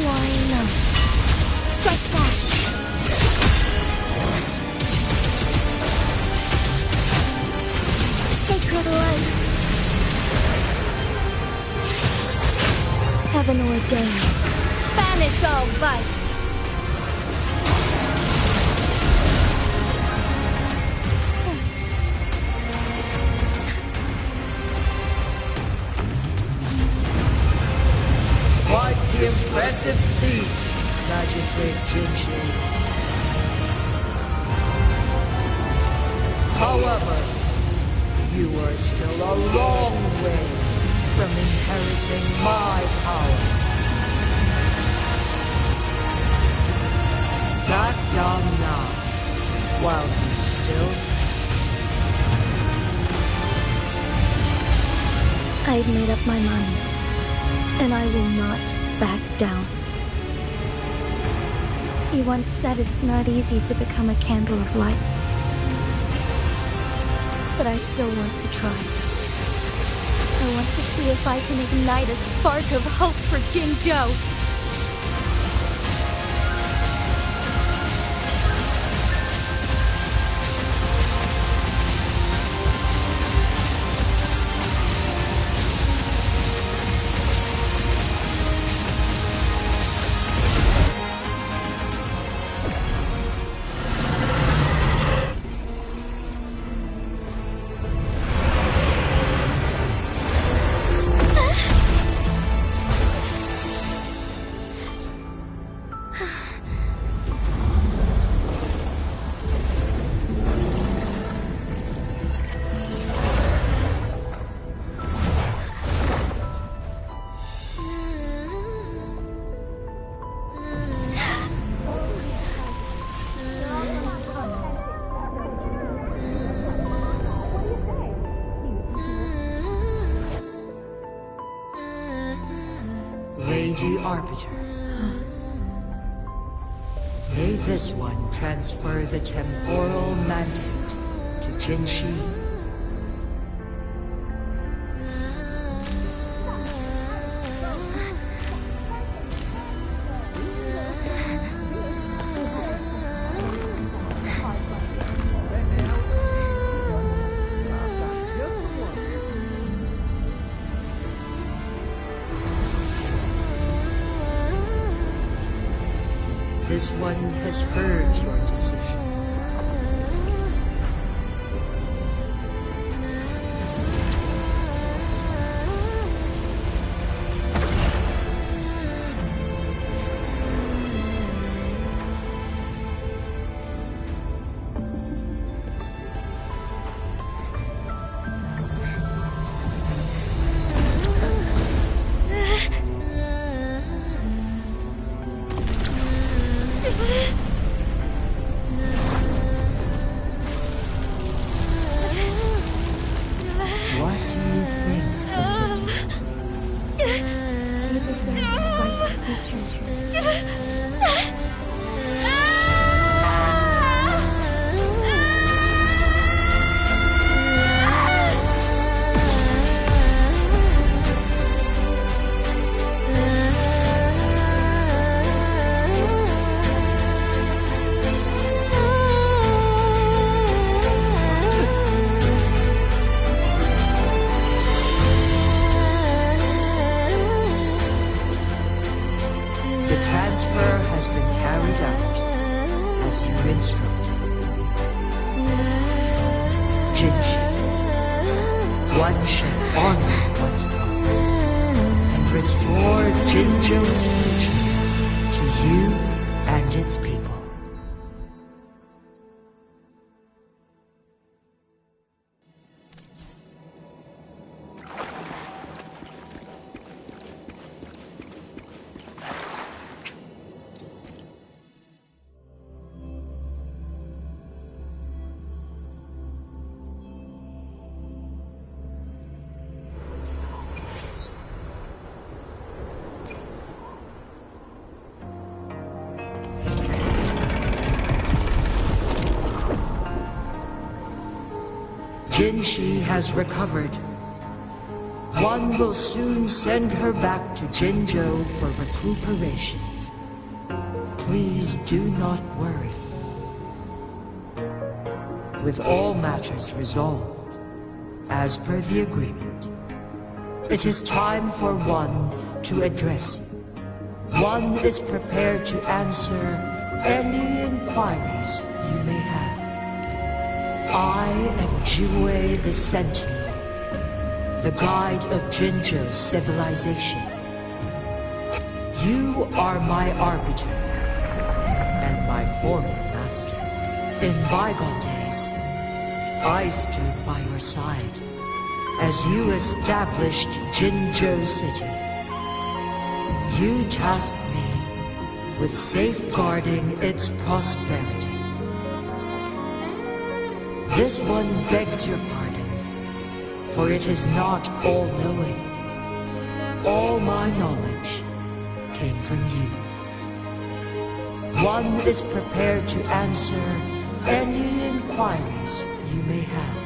Why not? heaven ordains. Banish all vice. Quite the impressive feat, Magistrate Jinshi. However, you are still a long way from inheriting my power. Back down now, while you still can. I've made up my mind, and I will not back down. You once said it's not easy to become a candle of light. But I still want to try. I want to see if I can ignite a spark of hope for Jinzhou. Lady Arbiter. May this one transfer the temporal mandate to Jinshi. This one has heard your decision. What do you think of The transfer has been carried out as you instructed. Jinshi, one should honor one's promise and restore Jinzhou's future to you and its people. Jinshi has recovered. One will soon send her back to Jinzhou for recuperation. Please do not worry. With all matters resolved, as per the agreement, it is time for one to address you. One is prepared to answer any inquiries you may have. I am Jue the Sentinel, the guide of Jinzhou's civilization. You are my arbiter, and my former master. In bygone days, I stood by your side as you established Jinzhou City. You tasked me with safeguarding its prosperity. This one begs your pardon, for it is not all-knowing. All my knowledge came from you. One is prepared to answer any inquiries you may have.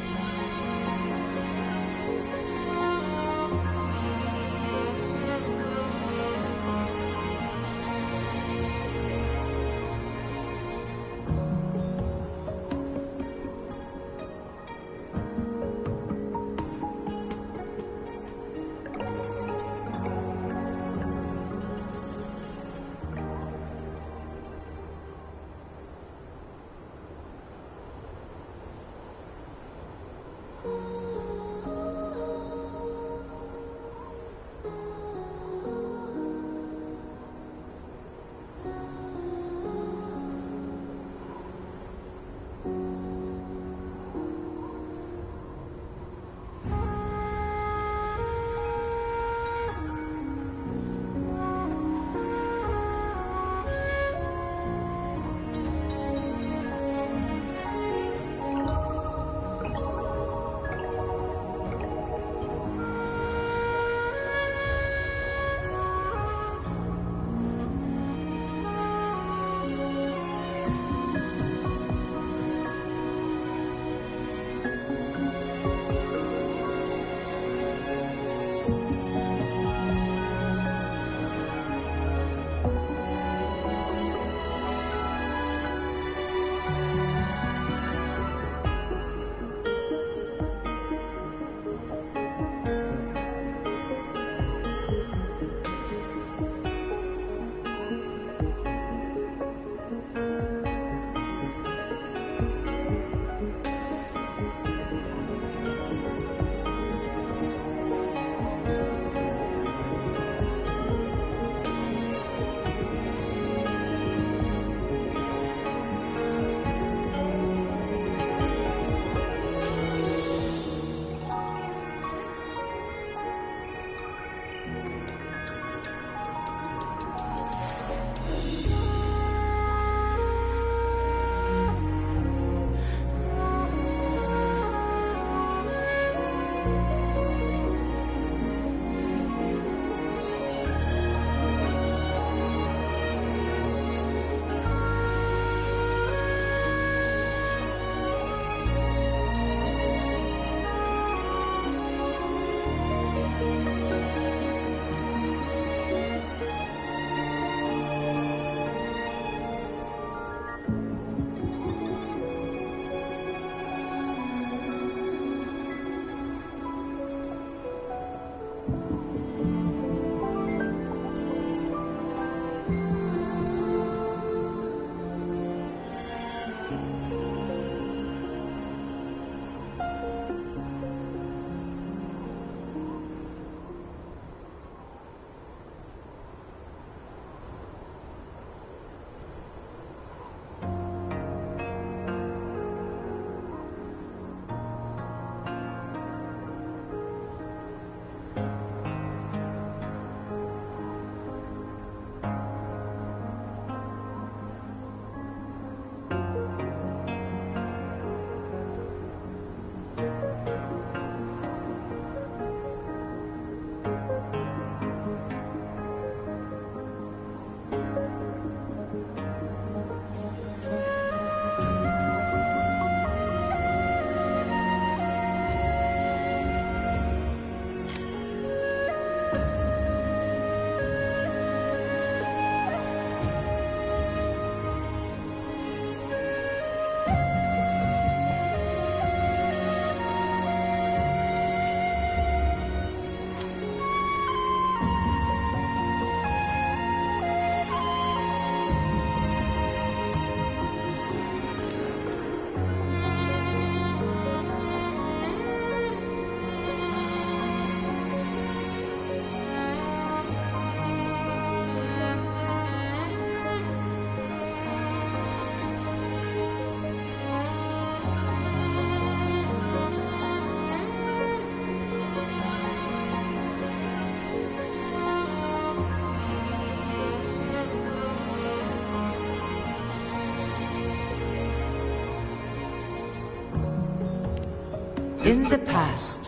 In the past,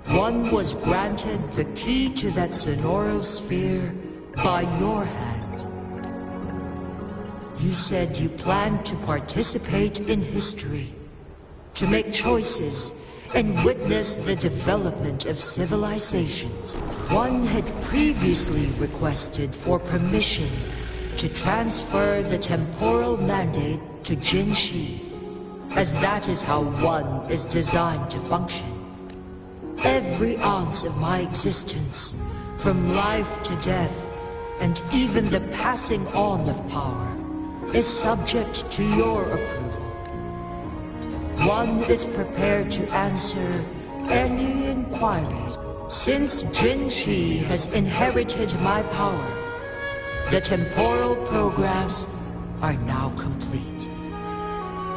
one was granted the key to that sonorosphere by your hand. You said you planned to participate in history, to make choices and witness the development of civilizations. One had previously requested for permission to transfer the temporal mandate to Jinshi, as that is how one is designed to function. Every ounce of my existence, from life to death, and even the passing on of power, is subject to your approval. One is prepared to answer any inquiries. Since Jinshi has inherited my power, the temporal programs are now complete.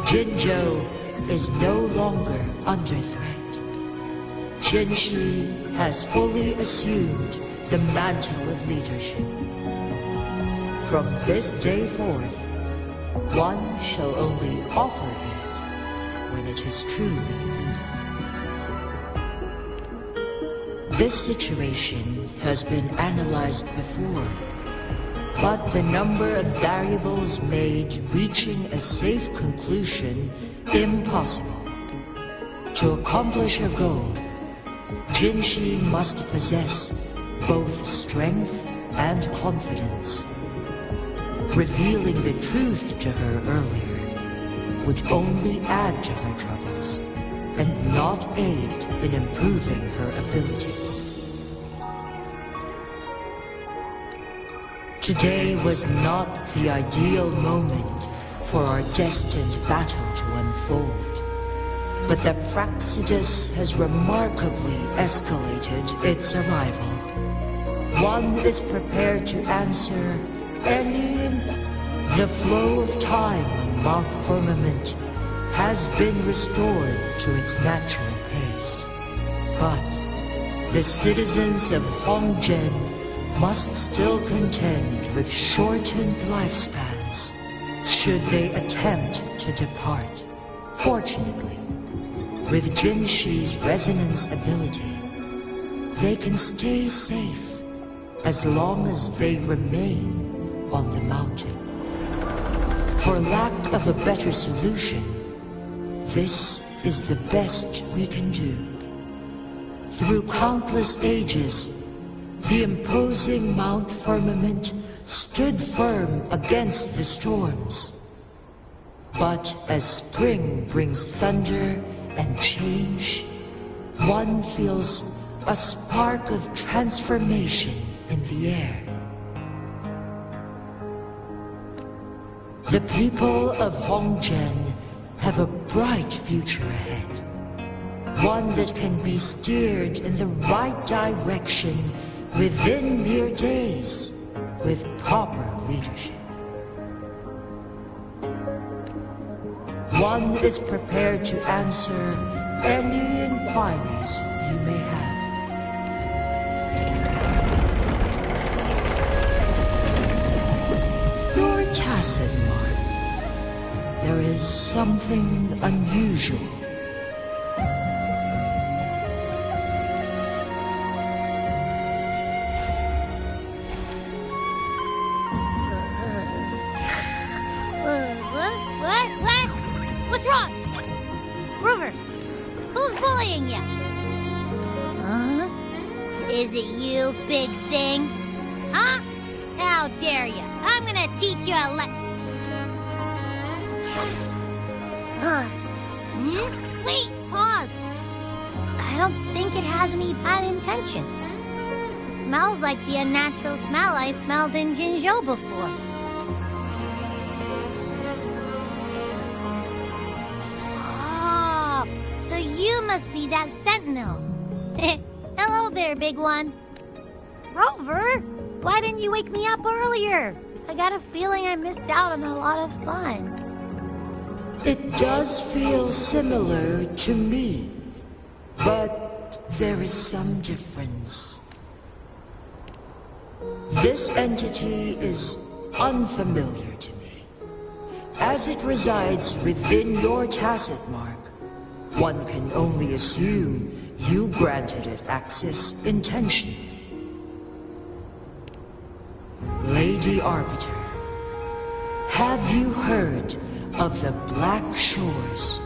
Jinzhou is no longer under threat. Jinshi has fully assumed the mantle of leadership. From this day forth, one shall only offer it when it is truly needed. This situation has been analyzed before, but the number of variables made reaching a safe conclusion impossible. To accomplish her goal, Jinshi must possess both strength and confidence. Revealing the truth to her earlier would only add to her troubles and not aid in improving her abilities. Today was not the ideal moment for our destined battle to unfold, but the Fraxidus has remarkably escalated its arrival. One is prepared to answer any... The flow of time on Mount Firmament has been restored to its natural pace, but the citizens of Hongzhen must still contend with shortened lifespans should they attempt to depart. Fortunately, with Jinshi's resonance ability, they can stay safe as long as they remain on the mountain. For lack of a better solution, this is the best we can do. Through countless ages, the imposing Mount Firmament stood firm against the storms. But as spring brings thunder and change, one feels a spark of transformation in the air. The people of Hongzhen have a bright future ahead. One that can be steered in the right direction within mere days with proper leadership. One is prepared to answer any inquiries you may have. Your tacit mark. There is something unusual. What? What's wrong? Rover, who's bullying you? Huh? Is it you, big thing? Huh? How dare you? I'm gonna teach you a lesson. Wait, pause. I don't think it has any bad intentions. It smells like the unnatural smell I smelled in Jinzhou before. Oh, so you must be that sentinel. Hello there, big one. Rover, why didn't you wake me up earlier? I got a feeling I missed out on a lot of fun. It does feel similar to me, but there is some difference. This entity is unfamiliar to me. As it resides within your tacit mark, One can only assume you granted it access intentionally. Lady Arbiter, have you heard of the Black Shores?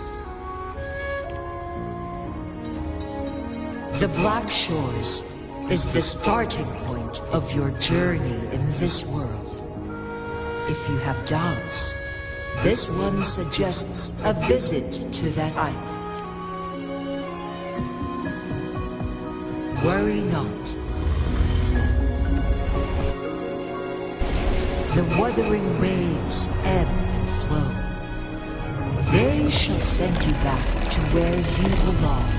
The Black Shores is the starting point of your journey in this world. If you have doubts, this one suggests a visit to that island. Worry not. The wuthering waves ebb and flow. They shall send you back to where you belong.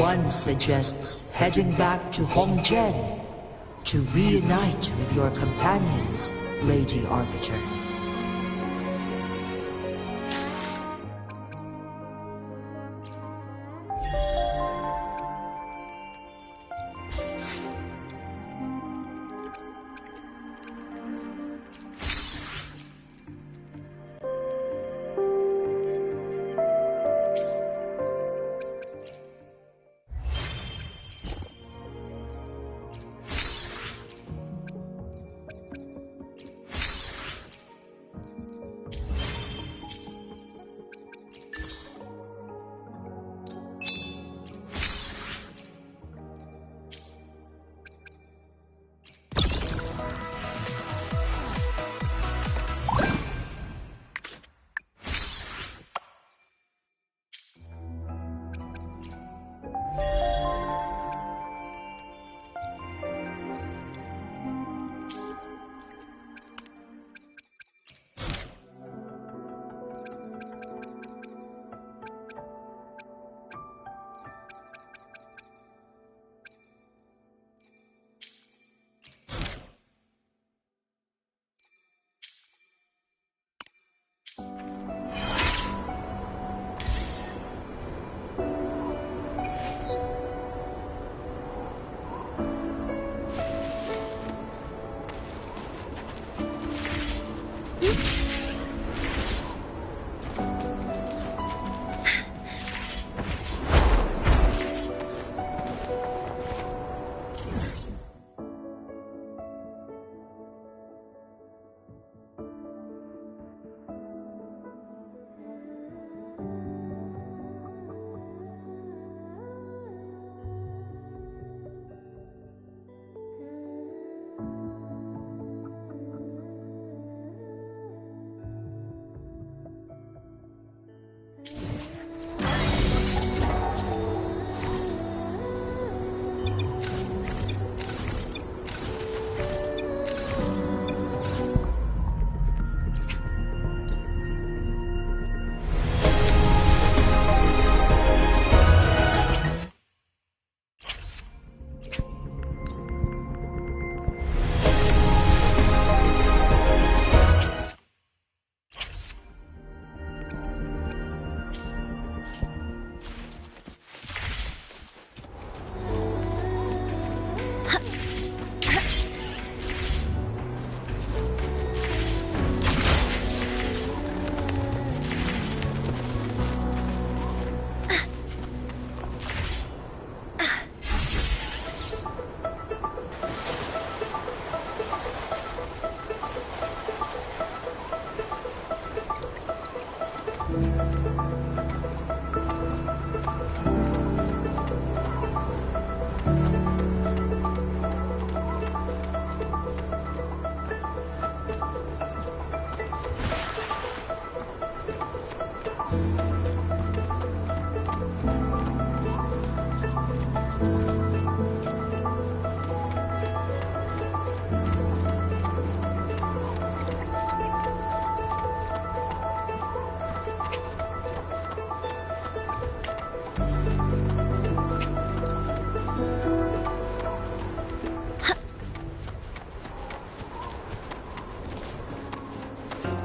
One suggests heading back to Hongzhen to reunite with your companions, Lady Arbiter.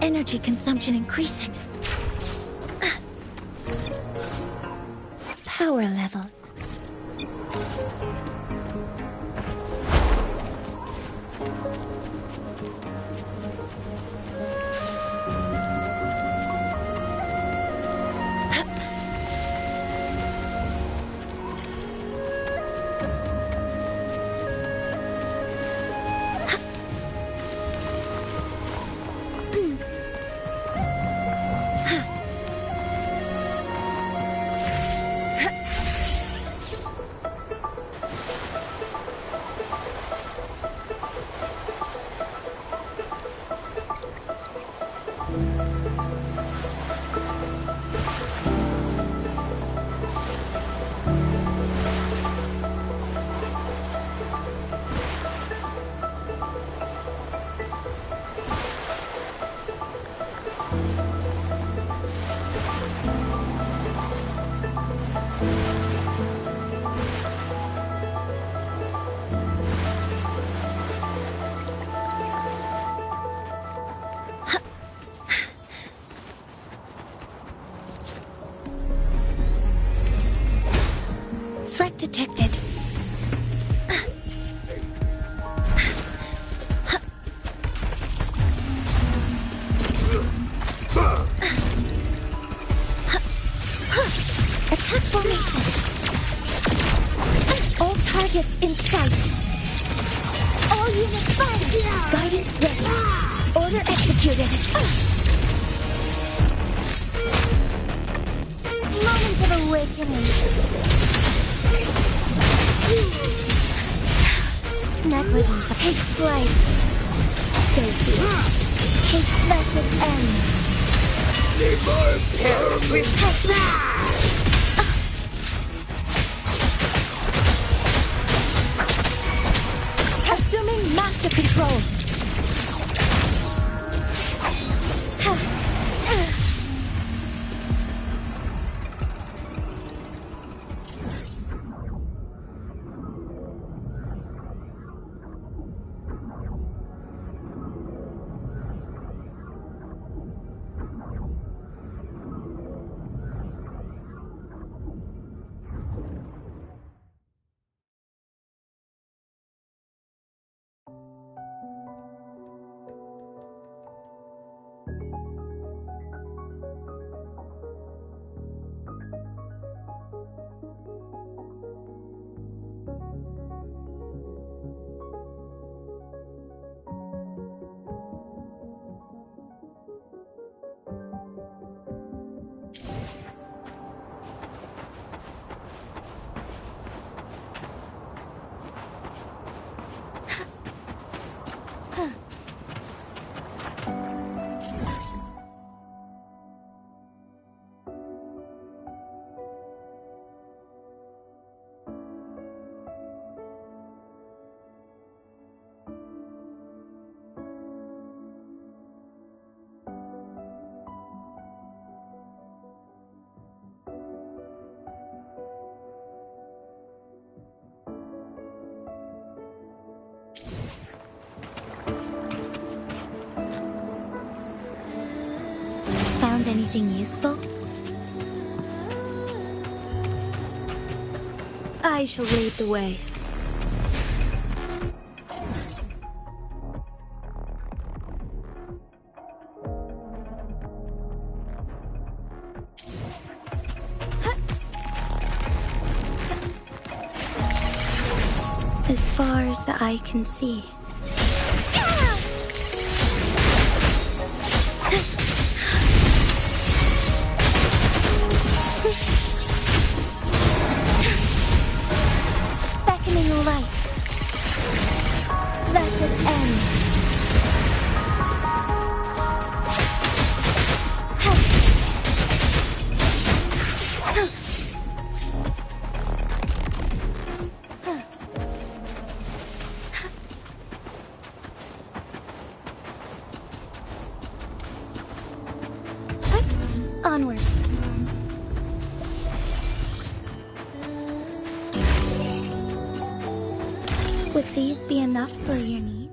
Energy consumption increasing. Power levels Threat detected. Attack formation. All targets in sight. All units fire. Guidance ready. Order executed. Moment of awakening. Negligence. Take flight. Safety. Take blessed end. Assuming master control. Found anything useful? I shall lead the way. As far as the eye can see. Beckoning light. Blessed end. Onwards. Would these be enough for your need?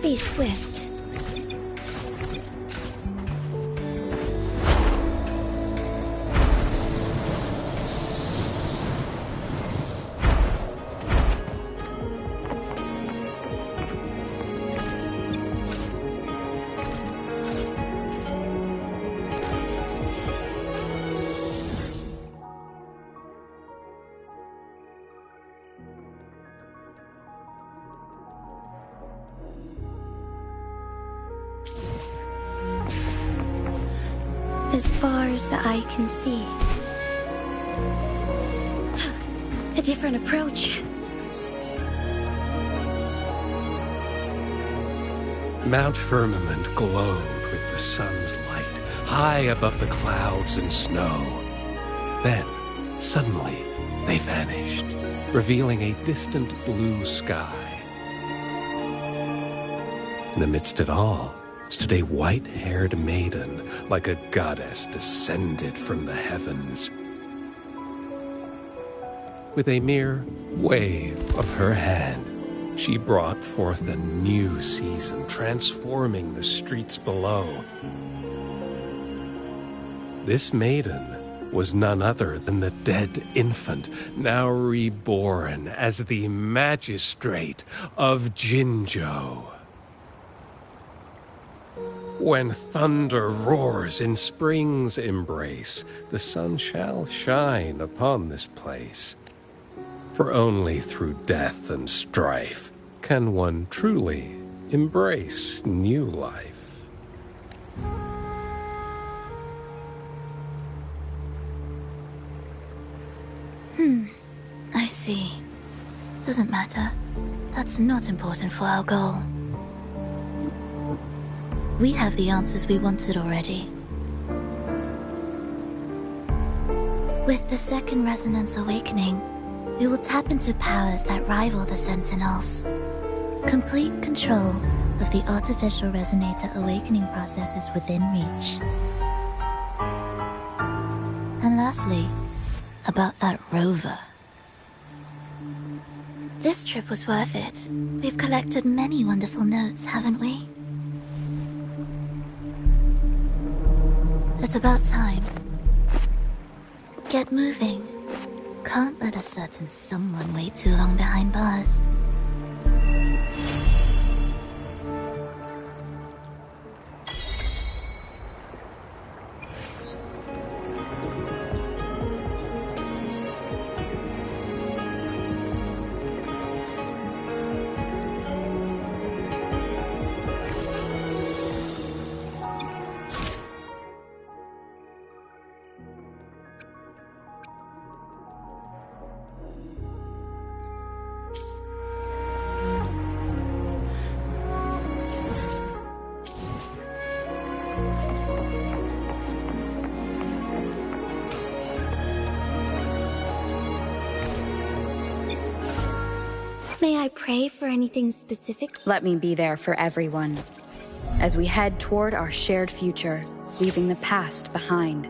Be swift. As far as the eye can see. A different approach. Mount Firmament glowed with the sun's light, high above the clouds and snow. Then, suddenly, they vanished, revealing a distant blue sky. And amidst it all stood a white-haired maiden, like a goddess descended from the heavens. With a mere wave of her hand, she brought forth a new season, transforming the streets below. This maiden was none other than the dead infant, now reborn as the magistrate of Jinzhou. When thunder roars in spring's embrace, the sun shall shine upon this place. For only through death and strife can one truly embrace new life. I see. Doesn't matter. That's not important for our goal. We have the answers we wanted already. With the second resonance awakening, we will tap into powers that rival the Sentinels. Complete control of the artificial resonator awakening process is within reach. And lastly, about that rover. This trip was worth it. We've collected many wonderful notes, haven't we? It's about time. Get moving. Can't let a certain someone wait too long behind bars. May I pray for anything specific? Let me be there for everyone, as we head toward our shared future, leaving the past behind.